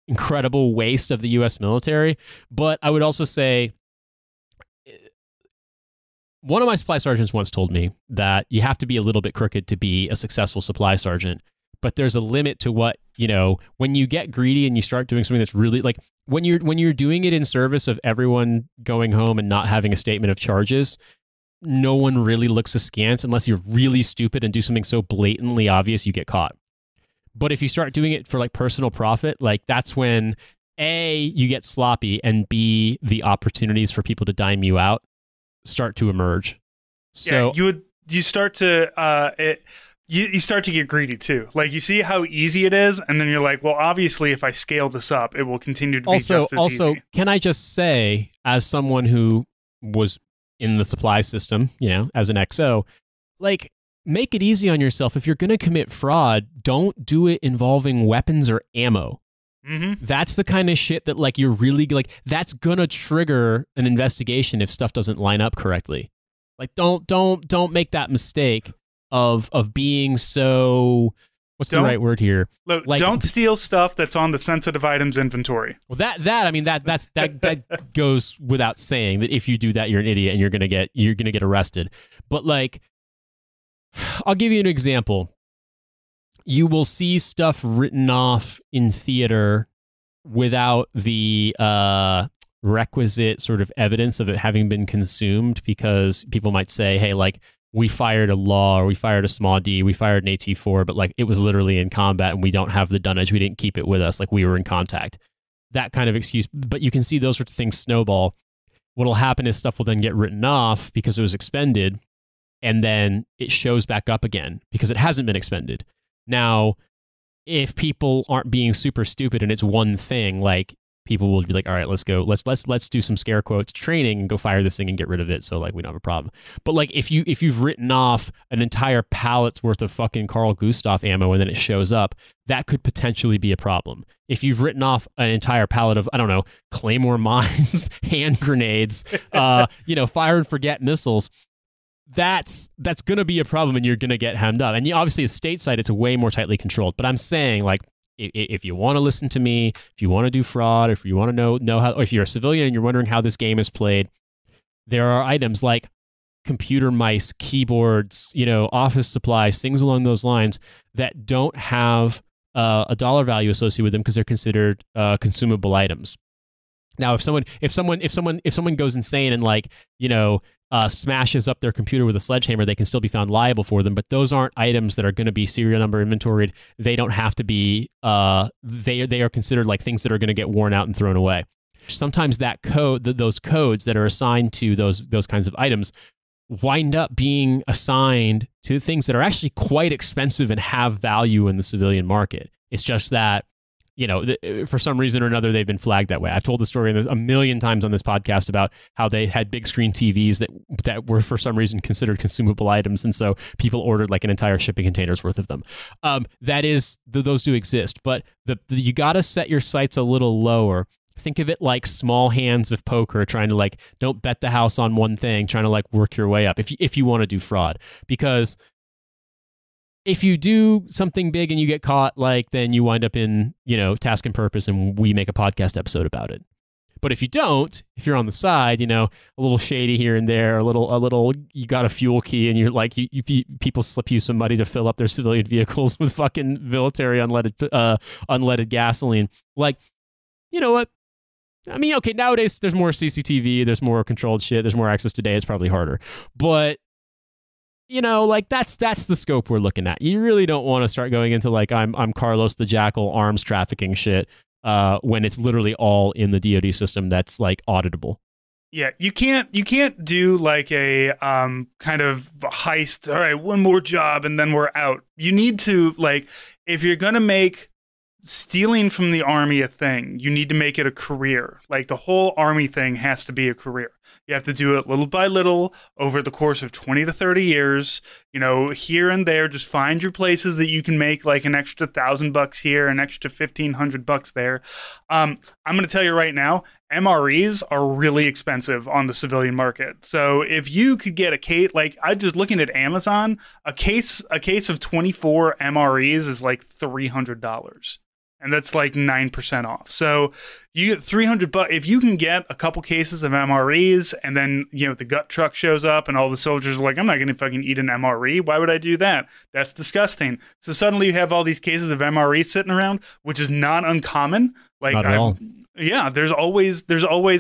incredible waste of the U.S. military. But I would also say one of my supply sergeants once told me that you have to be a little bit crooked to be a successful supply sergeant. But there's a limit to what, when you get greedy and you start doing something that's really like when you're doing it in service of everyone going home and not having a statement of charges, no one really looks askance unless you're really stupid and do something so blatantly obvious you get caught. But if you start doing it for like personal profit, like that's when A, you get sloppy, and B, the opportunities for people to dime you out start to emerge. So yeah, you start to you start to get greedy too. Like you see how easy it is, and then you're like, well, obviously, if I scale this up, it will continue to be just as easy. Also, can I just say, as someone who was in the supply system, as an XO, like make it easy on yourself. If you're going to commit fraud, don't do it involving weapons or ammo. Mm-hmm. That's the kind of shit that like you're really like that's gonna trigger an investigation if stuff doesn't line up correctly. Like don't make that mistake of being so what's the right word here? Look, like, don't steal stuff that's on the sensitive items inventory. Well, that goes without saying that if you do that, you're an idiot and you're gonna get arrested. But like, I'll give you an example. You will see stuff written off in theater without the requisite sort of evidence of it having been consumed, because people might say, hey, like, we fired a law, or we fired a small D, we fired an AT4, but like it was literally in combat and we don't have the dunnage, we didn't keep it with us, like we were in contact. That kind of excuse. But you can see those sorts of things snowball. What'll happen is stuff will then get written off because it was expended, and then it shows back up again because it hasn't been expended. Now, if people aren't being super stupid and it's one thing, like people will be like, all right, let's go, let's do some scare quotes training and go fire this thing and get rid of it. So like we don't have a problem. But like if you've written off an entire pallet's worth of fucking Carl Gustav ammo and then it shows up, that could potentially be a problem. If you've written off an entire pallet of, I don't know, Claymore mines, hand grenades, fire and forget missiles, that's going to be a problem and you're going to get hemmed up. And obviously, stateside, it's way more tightly controlled. But I'm saying, like, if you want to listen to me, if you want to do fraud, if you want to know how, or if you're a civilian and you're wondering how this game is played, there are items like computer mice, keyboards, office supplies, things along those lines that don't have a dollar value associated with them because they're considered consumable items. Now, if someone goes insane and like, smashes up their computer with a sledgehammer, they can still be found liable for them. But those aren't items that are going to be serial number inventoried. They don't have to be. They are considered like things that are going to get worn out and thrown away. Sometimes that code, those codes that are assigned to those kinds of items, wind up being assigned to things that are actually quite expensive and have value in the civilian market. It's just that, for some reason or another, they've been flagged that way. I've told the story a million times on this podcast about how they had big screen TVs that were for some reason considered consumable items, and so people ordered like an entire shipping container's worth of them. Those do exist, but you got to set your sights a little lower. Think of it like small hands of poker, trying to like, don't bet the house on one thing, trying to like work your way up if you want to do fraud. Because if you do something big and you get caught, like, then you wind up in, task and purpose, and we make a podcast episode about it. But if you don't, if you're on the side, a little shady here and there, a little, you got a fuel key and you're like, people slip you some money to fill up their civilian vehicles with fucking military unleaded gasoline. Like, you know what? I mean, okay, nowadays there's more CCTV, there's more controlled shit, there's more access today. It's probably harder. But like that's the scope we're looking at. You really don't want to start going into like I'm Carlos the Jackal arms trafficking shit when it's literally all in the DoD system that's like auditable. Yeah, you can't do like a kind of heist. All right, one more job and then we're out. You need to, like, if you're gonna make stealing from the army a thing, you need to make it a career. Like, the whole army thing has to be a career. You have to do it little by little over the course of 20 to 30 years, here and there. Just find your places that you can make like an extra $1,000 here, an extra $1,500 there. I'm going to tell you right now, MREs are really expensive on the civilian market. So if you could get a case, like I just looking at Amazon, a case of 24 MREs is like $300. And that's like 9% off. So you get $300. If you can get a couple cases of MREs, and then the gut truck shows up, and all the soldiers are like, "I'm not going to fucking eat an MRE. Why would I do that? That's disgusting." So suddenly you have all these cases of MRE sitting around, which is not uncommon. Like, not at all. Yeah, there's always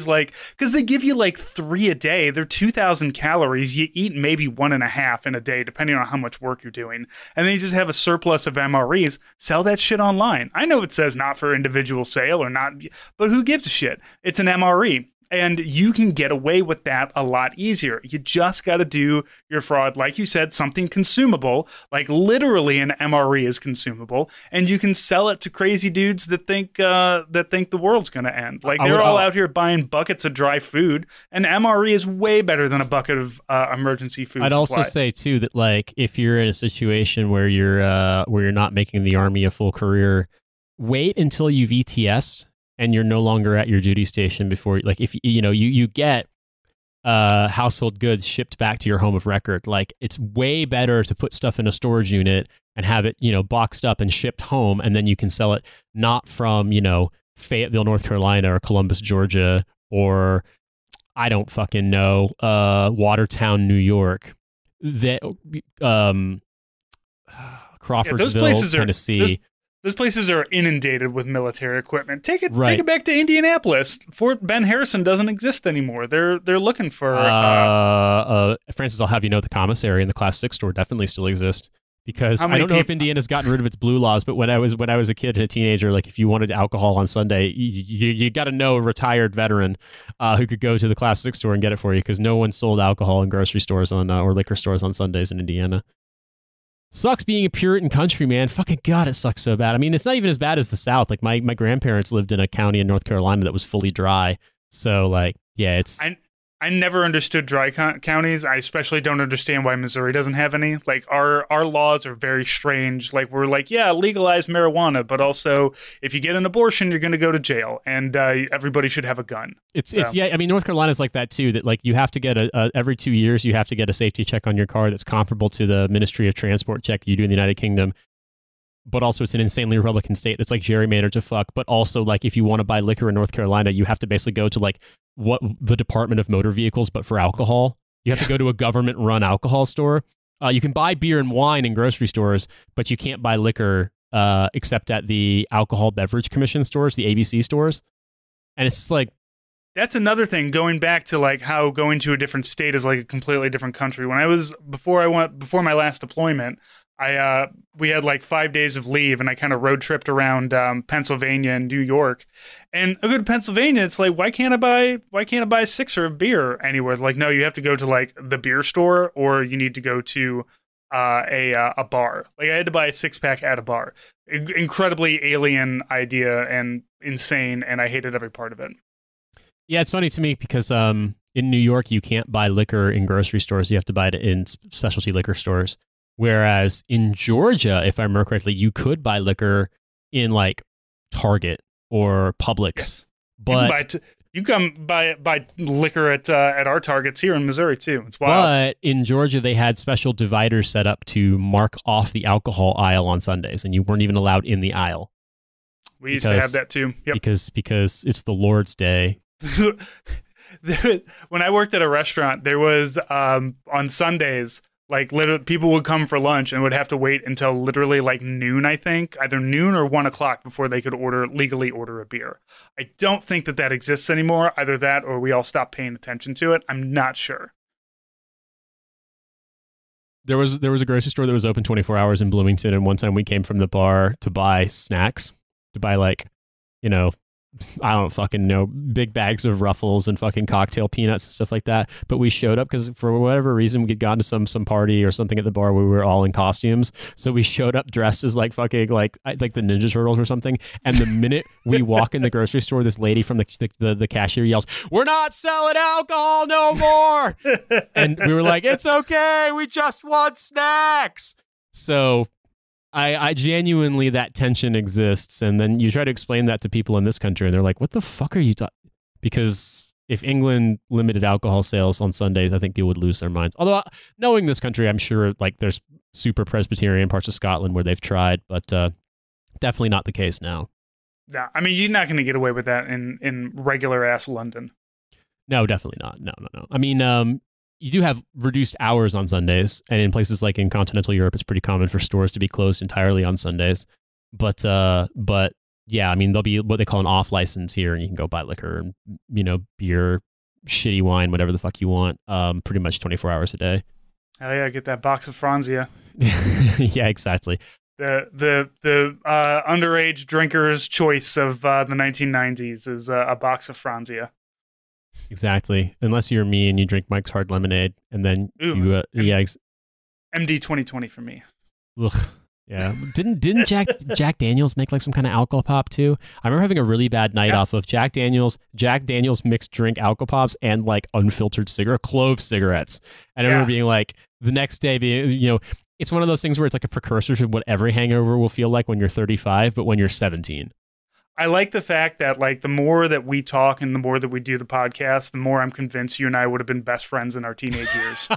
like, because they give you like 3 a day. They're 2,000 calories. You eat maybe 1.5 in a day, depending on how much work you're doing. And then you just have a surplus of MREs. Sell that shit online. I know it says not for individual sale or not, but who gives a shit? It's an MRE. And you can get away with that a lot easier. You just got to do your fraud, like you said, something consumable, like literally an MRE is consumable, and you can sell it to crazy dudes that think the world's going to end. Like, they're all out here buying buckets of dry food. An MRE is way better than a bucket of emergency food. I'd also say too that, like, if you're in a situation where you're not making the Army a full career, wait until you've ETS'd and you're no longer at your duty station before, like, if you get household goods shipped back to your home of record. Like, it's way better to put stuff in a storage unit and have it, boxed up and shipped home, and then you can sell it not from, Fayetteville, North Carolina, or Columbus, Georgia, or I don't fucking know, Watertown, New York. That Crawfordsville, Tennessee. Those places are inundated with military equipment. Take it back to Indianapolis. Fort Ben Harrison doesn't exist anymore. They're looking for. Francis, I'll have you know, the commissary and the Class 6 store definitely still exist, because I don't know if Indiana's gotten rid of its blue laws, but when I was a kid and a teenager, like, if you wanted alcohol on Sunday, you got to know a retired veteran who could go to the Class 6 store and get it for you, because no one sold alcohol in grocery stores or liquor stores on Sundays in Indiana. Sucks being a Puritan country, man. Fucking God, it sucks so bad. I mean, it's not even as bad as the South. Like, my grandparents lived in a county in North Carolina that was fully dry. So, like, yeah, it's... I never understood dry counties. I especially don't understand why Missouri doesn't have any. Like, our laws are very strange. Like, we're like, yeah, legalize marijuana, but also if you get an abortion, you're going to go to jail, and everybody should have a gun. It's yeah. I mean, North Carolina's like that too. That, like, you have to get every 2 years you have to get a safety check on your car that's comparable to the Ministry of Transport check you do in the United Kingdom. But also, it's an insanely Republican state that's like gerrymandered to fuck. But also, like, if you want to buy liquor in North Carolina, you have to basically go to, like, what the Department of Motor Vehicles, but for alcohol. You have to go to a government-run alcohol store. You can buy beer and wine in grocery stores, but you can't buy liquor except at the Alcohol Beverage Commission stores, the ABC stores. And it's just like... That's another thing, going back to, like, how going to a different state is like a completely different country. Before my last deployment, we had like 5 days of leave, and I kind of road tripped around Pennsylvania and New York. And I go to Pennsylvania, it's like, why can't I buy a sixer of beer anywhere? Like, no, you have to go to like the beer store, or you need to go to a bar. Like, I had to buy a 6-pack at a bar. Incredibly alien idea and insane, and I hated every part of it. Yeah, it's funny to me because in New York, you can't buy liquor in grocery stores. You have to buy it in specialty liquor stores. Whereas in Georgia, if I remember correctly, you could buy liquor in, like, Target or Publix. Yes. But you can buy liquor at our Targets here in Missouri too. It's wild. But in Georgia, they had special dividers set up to mark off the alcohol aisle on Sundays, and you weren't even allowed in the aisle. We used to have that too. Yep. Because it's the Lord's Day. When I worked at a restaurant, there was on Sundays, like, literally, people would come for lunch and would have to wait until literally like noon, I think, either noon or 1 o'clock before they could legally order a beer. I don't think that exists anymore. Either that or we all stopped paying attention to it. I'm not sure. there was a grocery store that was open 24 hours in Bloomington, and one time we came from the bar to buy snacks, to buy like, you know, I don't fucking know, big bags of Ruffles and fucking cocktail peanuts and stuff like that. But we showed up because for whatever reason we had gone to some party or something at the bar where we were all in costumes. So we showed up dressed as like fucking like the Ninja Turtles or something. And the minute we walk in the grocery store, this lady from the cashier yells, "We're not selling alcohol no more!" And we were like, "It's okay, we just want snacks." So I genuinely, that tension exists. And then you try to explain that to people in this country and they're like, what the fuck are you talking? Because if England limited alcohol sales on Sundays, I think people would lose their minds. Although knowing this country, I'm sure like there's super Presbyterian parts of Scotland where they've tried, but definitely not the case now. Yeah, I mean, you're not going to get away with that in regular ass London. No, definitely not. No. I mean, you do have reduced hours on Sundays, and in places like in continental Europe, it's pretty common for stores to be closed entirely on Sundays. But yeah, I mean, there'll be what they call an off license here, and you can go buy liquor and, you know, beer, shitty wine, whatever the fuck you want, pretty much 24 hours a day. Hell yeah, get that box of Franzia. Yeah, exactly. The underage drinker's choice of the 1990s is a box of Franzia. Exactly. Unless you're me and you drink Mike's Hard Lemonade, and then MD 2020 for me. Ugh. Yeah. Didn't Jack Daniels make like some kind of alcohol pop too? I remember having a really bad night off of Jack Daniels mixed drink alcohol pops and like unfiltered clove cigarettes. And I remember being like, the next day being, you know, it's one of those things where it's like a precursor to what every hangover will feel like when you're 35, but when you're 17. I like the fact that like the more that we talk and the more that we do the podcast, the more I'm convinced you and I would have been best friends in our teenage years.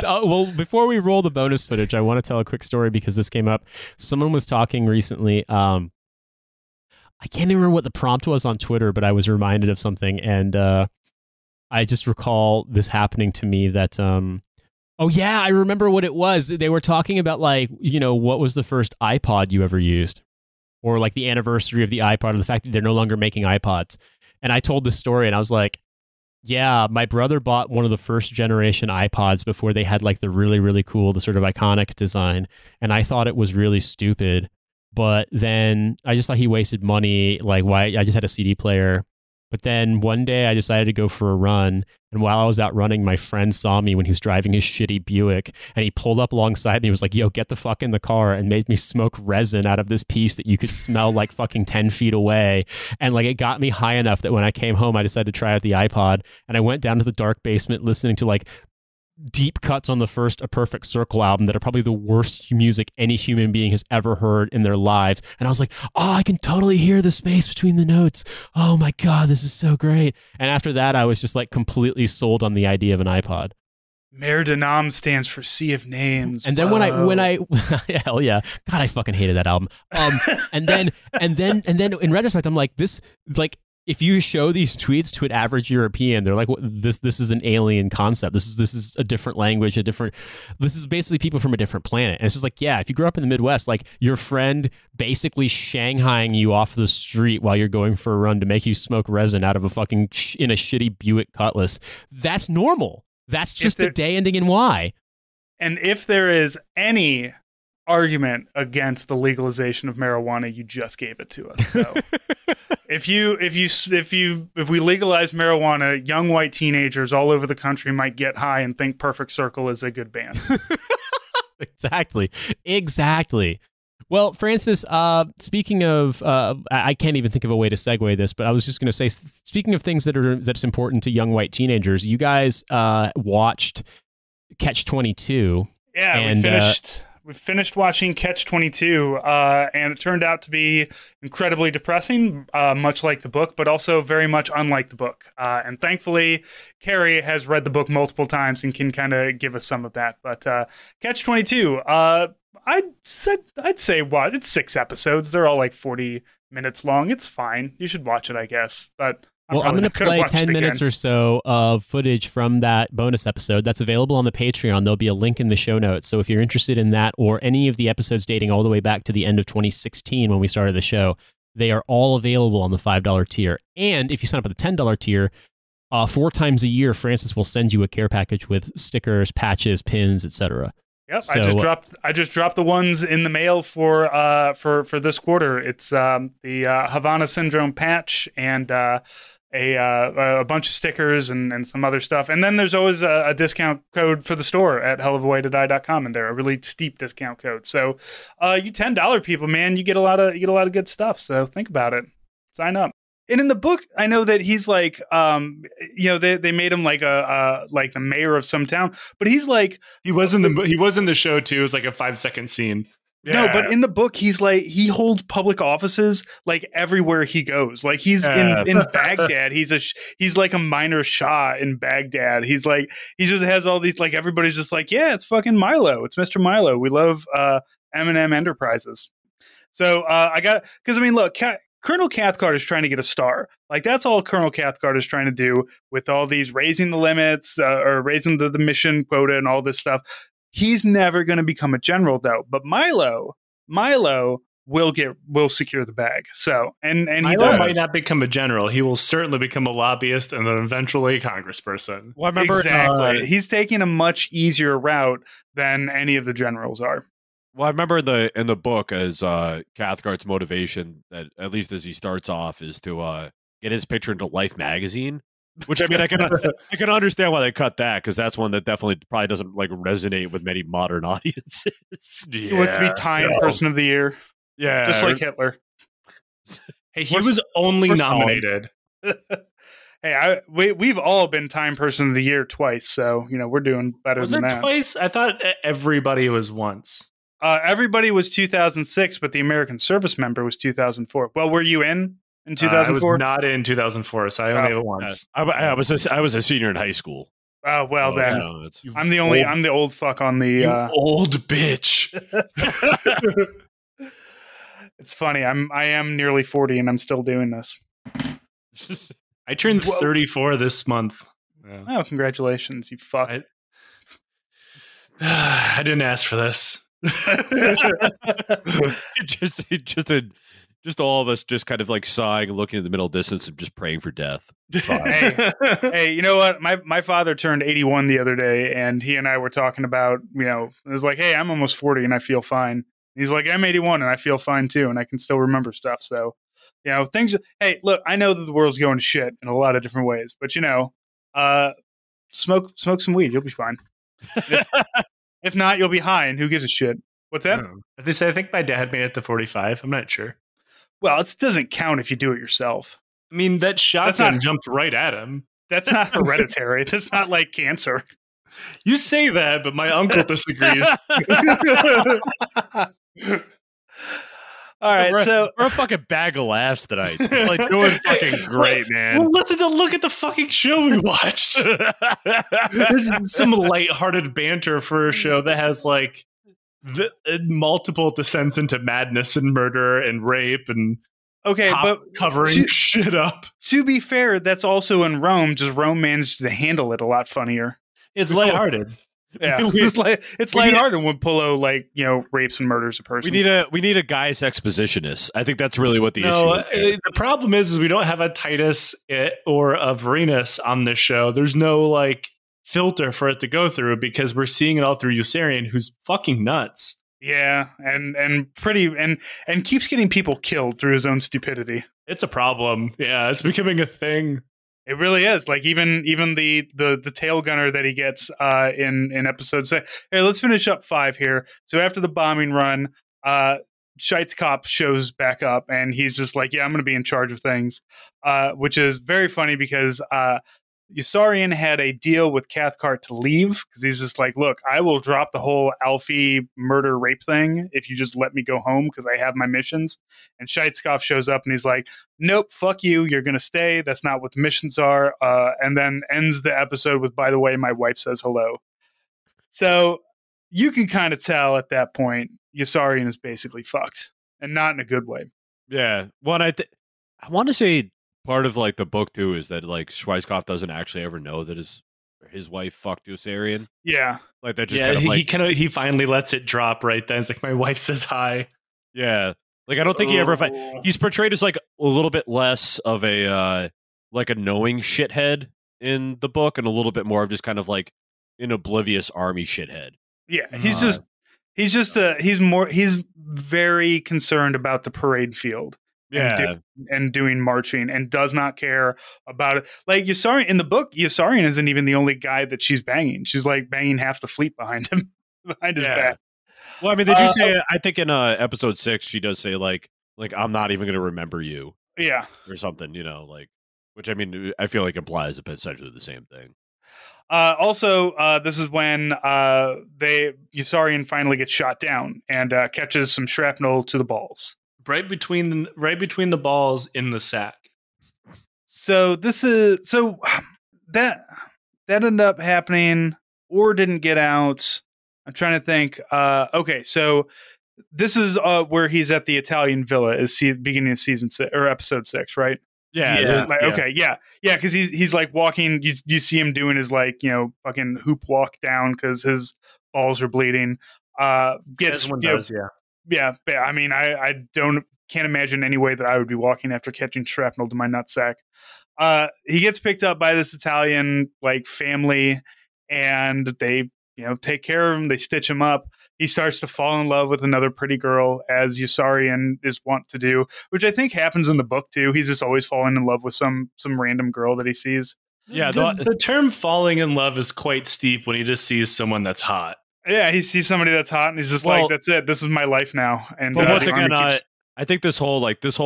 Well, before we roll the bonus footage, I want to tell a quick story because this came up. Someone was talking recently. I can't even remember what the prompt was on Twitter, but I was reminded of something. And I just recall this happening to me that, oh yeah, I remember what it was. They were talking about like, you know, what was the first iPod you ever used? Or like the anniversary of the iPod, or the fact that they're no longer making iPods. And I told this story and I was like, yeah, my brother bought one of the first generation iPods before they had like the really, really cool, the sort of iconic design. And I thought it was really stupid. But then I just thought he wasted money. Like, why? I just had a CD player. But then one day I decided to go for a run. And while I was out running, my friend saw me when he was driving his shitty Buick. And he pulled up alongside me. He was like, yo, get the fuck in the car, and made me smoke resin out of this piece that you could smell like fucking 10 feet away. And like it got me high enough that when I came home, I decided to try out the iPod. And I went down to the dark basement listening to like deep cuts on the first A Perfect Circle album that are probably the worst music any human being has ever heard in their lives. And I was like, oh, I can totally hear the space between the notes. Oh my God, this is so great. And after that, I was just like completely sold on the idea of an iPod. Mare de Nam stands for Sea of Names. And then when I hell yeah, God, I fucking hated that album. And then in retrospect, I'm like, this, like, if you show these tweets to an average European, they're like, this is an alien concept. This is a different language, this is basically people from a different planet. And it's just like, yeah, if you grew up in the Midwest, like your friend basically shanghaiing you off the street while you're going for a run to make you smoke resin out of a fucking in a shitty Buick Cutlass, that's normal. That's just a day ending in Y. And if there is any argument against the legalization of marijuana, you just gave it to us. So if we legalize marijuana, young white teenagers all over the country might get high and think Perfect Circle is a good band. Exactly. Well, Francis, speaking of, I can't even think of a way to segue this, but I was just going to say, speaking of things that's important to young white teenagers, you guys watched Catch-22. Yeah, and we finished watching Catch-22, and it turned out to be incredibly depressing, much like the book, but also very much unlike the book. And thankfully, Carrie has read the book multiple times and can kind of give us some of that. But Catch-22, I'd say watch. It's 6 episodes. They're all like 40 minutes long. It's fine. You should watch it, I guess. But I'm going to play 10 minutes or so of footage from that bonus episode. That's available on the Patreon. There'll be a link in the show notes. So if you're interested in that or any of the episodes dating all the way back to the end of 2016 when we started the show, they are all available on the $5 tier. And if you sign up at the $10 tier, 4 times a year, Francis will send you a care package with stickers, patches, pins, etc. Yep, So, I just dropped the ones in the mail for this quarter. It's the Havana Syndrome patch and a bunch of stickers and some other stuff. And then there's always a discount code for the store at hellovawaytodie.com, and they're a really steep discount code. So you $10 people, man, you get a lot of good stuff. So think about it. Sign up. And in the book, I know that he's like, they made him like like the mayor of some town, but he's like, he was in the show too. It was like a 5-second scene. Yeah. No, but in the book, he's like, he holds public offices like everywhere he goes. Like he's in Baghdad. He's like a minor Shah in Baghdad. He's like, he just has all these, like, everybody's just like, yeah, it's fucking Milo. It's Mr. Milo. We love M&M Enterprises. So because I mean, look, Colonel Cathcart is trying to get a star. Like, that's all Colonel Cathcart is trying to do with all these raising the limits or raising the mission quota and all this stuff. He's never going to become a general, though. But Milo will secure the bag. So and Milo might not become a general. He will certainly become a lobbyist and then eventually a congressperson. Well, I remember exactly. He's taking a much easier route than any of the generals are. Well, I remember in the book as Cathcart's motivation, that at least as he starts off, is to get his picture into Life magazine. Which, I mean, I can understand why they cut that, because that's one that definitely probably doesn't like resonate with many modern audiences. He wants to be Time Person of the Year. Yeah, just like Hitler. Hey, he was only nominated. Hey, we've all been Time Person of the Year twice, so we're doing better than that. Twice? I thought everybody was once. Everybody was 2006, but the American Service Member was 2004. Well, were you in 2004? I was not in 2004, so I only have it once. I was a senior in high school. Oh, well, then I'm the old fuck on the old bitch. It's funny. I am nearly 40 and I'm still doing this. I turned 34 this month. Yeah. Oh, congratulations, you fuck. I didn't ask for this. Just all of us just kind of like sighing and looking in the middle distance and just praying for death. Hey, you know what? My father turned 81 the other day, and he and I were talking about, it was like, hey, I'm almost 40 and I feel fine. He's like, I'm 81 and I feel fine too, and I can still remember stuff. So, things. Hey, look, I know that the world's going to shit in a lot of different ways, but smoke some weed, you'll be fine. If not, you'll be high, and who gives a shit? What's that? I think my dad made it to 45. I'm not sure. Well, it doesn't count if you do it yourself. I mean, that shotgun jumped right at him. That's not hereditary. That's not like cancer. You say that, but my uncle disagrees. All right, we're a fucking bag of laughs tonight. It's like doing fucking great, man. Well, look at the fucking show we watched. This is some lighthearted banter for a show that has like multiple descents into madness and murder and rape and but covering shit up. To be fair, that's also in Rome. Just Rome managed to handle it a lot funnier. It's lighthearted. Yeah, it's lighthearted when Pullo rapes and murders a person. We need a guy's expositionist. I think that's really what the issue is. The problem is we don't have a Titus or a Varenus on this show. There's no like filter for it to go through because we're seeing it all through Yossarian, who's fucking nuts. Yeah, and keeps getting people killed through his own stupidity. It's a problem. Yeah, it's becoming a thing. It really is. Like even the tail gunner that he gets in episode 6. Hey, let's finish up 5 here. So after the bombing run, Scheitz Cop shows back up, and he's just like, yeah, I'm going to be in charge of things, which is very funny because Yossarian had a deal with Cathcart to leave because he's just like, look, I will drop the whole Alfie murder rape thing if you just let me go home because I have my missions. And Scheitz shows up and he's like, nope, fuck you. You're going to stay. That's not what the missions are. And then ends the episode with, by the way, my wife says hello. So you can kind of tell at that point, Yossarian is basically fucked, and not in a good way. Yeah. Well, I want to say part of like the book too is that like Schweizkopf doesn't actually ever know that his wife fucked Yossarian. Yeah, like that. Just he finally lets it drop right then. It's like, my wife says hi. Yeah, like I don't think he ever. He's portrayed as like a little bit less of a like a knowing shithead in the book, and a little bit more of just kind of like an oblivious army shithead. Yeah, he's very concerned about the parade field. Yeah. And doing marching, and does not care about it. Like Yossarian in the book, Yossarian isn't even the only guy that she's banging. She's like banging half the fleet behind him, behind his back. Well, I mean, they do say. I think in episode 6, she does say like I'm not even going to remember you. Yeah, or something. Like, which I mean, I feel like implies essentially the same thing. Also, this is when Yossarian finally gets shot down and catches some shrapnel to the balls. Right between the balls in the sack. So that ended up happening or didn't get out. I'm trying to think. Okay, so this is where he's at the Italian villa. Is beginning of season 6 or episode 6, right? Yeah. Okay. Yeah. Because he's like walking. You see him doing his fucking hoop walk down because his balls are bleeding. Everyone does. Yeah. Yeah, I mean, can't imagine any way that I would be walking after catching shrapnel to my nutsack. He gets picked up by this Italian family, and they take care of him. They stitch him up. He starts to fall in love with another pretty girl, as Yossarian is wont to do, which I think happens in the book too. He's just always falling in love with some random girl that he sees. Yeah, the term "falling in love" is quite steep when he just sees someone that's hot. Yeah, he sees somebody that's hot, and he's just like, "That's it. This is my life now." And once again, I think this whole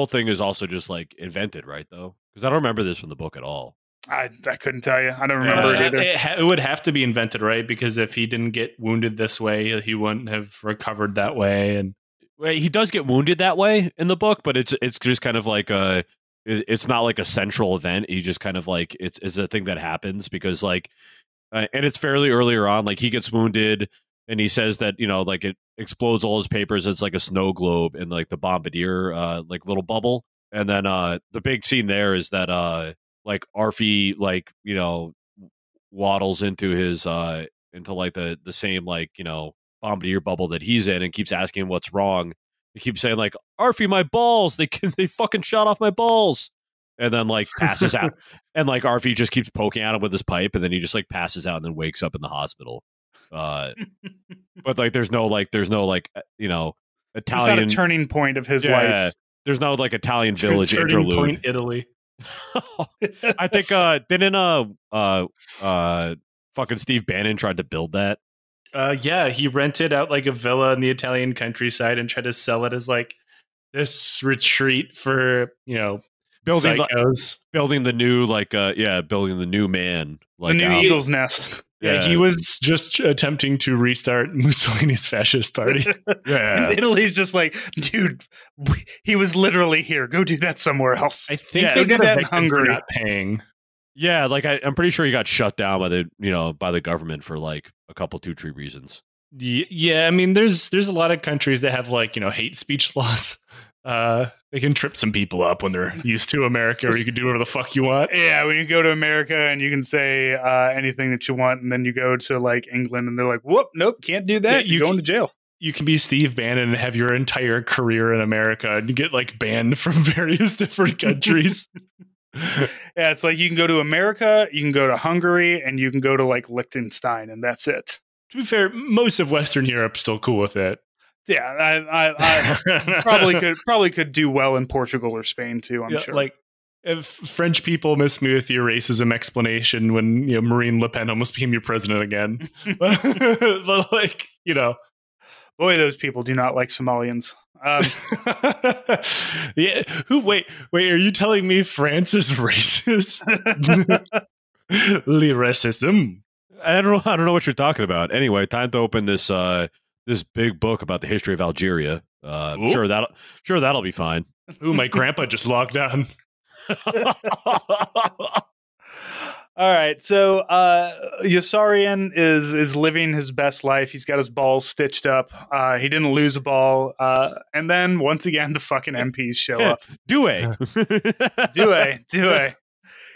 thing is also just invented, right? Though, because I don't remember this from the book at all. I couldn't tell you. I don't remember it either. It would have to be invented, right? Because if he didn't get wounded this way, he wouldn't have recovered that way. And he does get wounded that way in the book, but it's just kind of it's not like a central event. He just kind of it's a thing that happens because and it's fairly earlier on. He gets wounded. And he says that, it explodes all his papers. It's like a snow globe in the bombardier, little bubble. And then the big scene there is that Arfie, waddles into his into the same bombardier bubble that he's in, and keeps asking him what's wrong. He keeps saying Arfie, my balls, they fucking shot off my balls. And then passes out. And Arfie just keeps poking at him with his pipe, and then he just passes out and then wakes up in the hospital. But there's no Italian. It's not a turning point of his life. There's no Italian village turning interlude. Point Italy. I think didn't fucking Steve Bannon tried to build that. Yeah, he rented out a villa in the Italian countryside and tried to sell it as this retreat for building psychos. Building the new building the new man, the new eagle's nest. Yeah, he was just attempting to restart Mussolini's fascist party. Yeah. And Italy's just dude, he was literally here. Go do that somewhere else. I think they did that in Hungary. Not paying. Yeah, I'm pretty sure he got shut down by the government for a couple 2-3 reasons. Yeah, I mean, there's a lot of countries that have hate speech laws. They can trip some people up when they're used to America, where you can do whatever the fuck you want. Yeah, when you go to America and you can say anything that you want, and then you go to England and they're like, whoop, nope, can't do that. You're going to jail. You can be Steve Bannon and have your entire career in America and get banned from various different countries. Yeah, it's you can go to America, you can go to Hungary, and you can go to Liechtenstein, and that's it. To be fair, most of Western Europe's still cool with it. Yeah, I probably could do well in Portugal or Spain too. I'm sure. If French people miss me with your racism explanation when Marine Le Pen almost became your president again, but boy, those people do not like Somalians. Yeah. Wait. Are you telling me France is racist? Le racism. I don't know what you're talking about. Anyway, time to open this big book about the history of Algeria. Sure that'll be fine. Ooh, my grandpa just logged on. All right, so Yossarian is living his best life. He's got his balls stitched up. He didn't lose a ball, and then once again the fucking MPs show up. Do.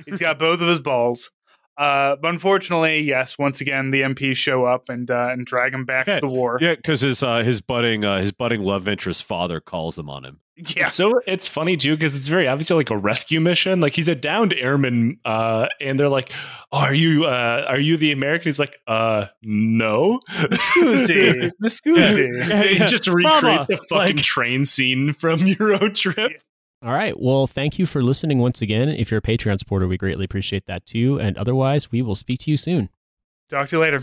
He's got both of his balls. But unfortunately, yes, once again the MPs show up and drag him back to the war. Yeah, because his budding love interest father calls them on him. Yeah. So it's funny too because it's very obviously like a rescue mission. Like he's a downed airman, and they're like, "Oh, are you the American?" He's like, no." Scusi. He just recreates Mama, the fucking train scene from Euro Trip. All right. Well, thank you for listening once again. If you're a Patreon supporter, we greatly appreciate that too. And otherwise, we will speak to you soon. Talk to you later.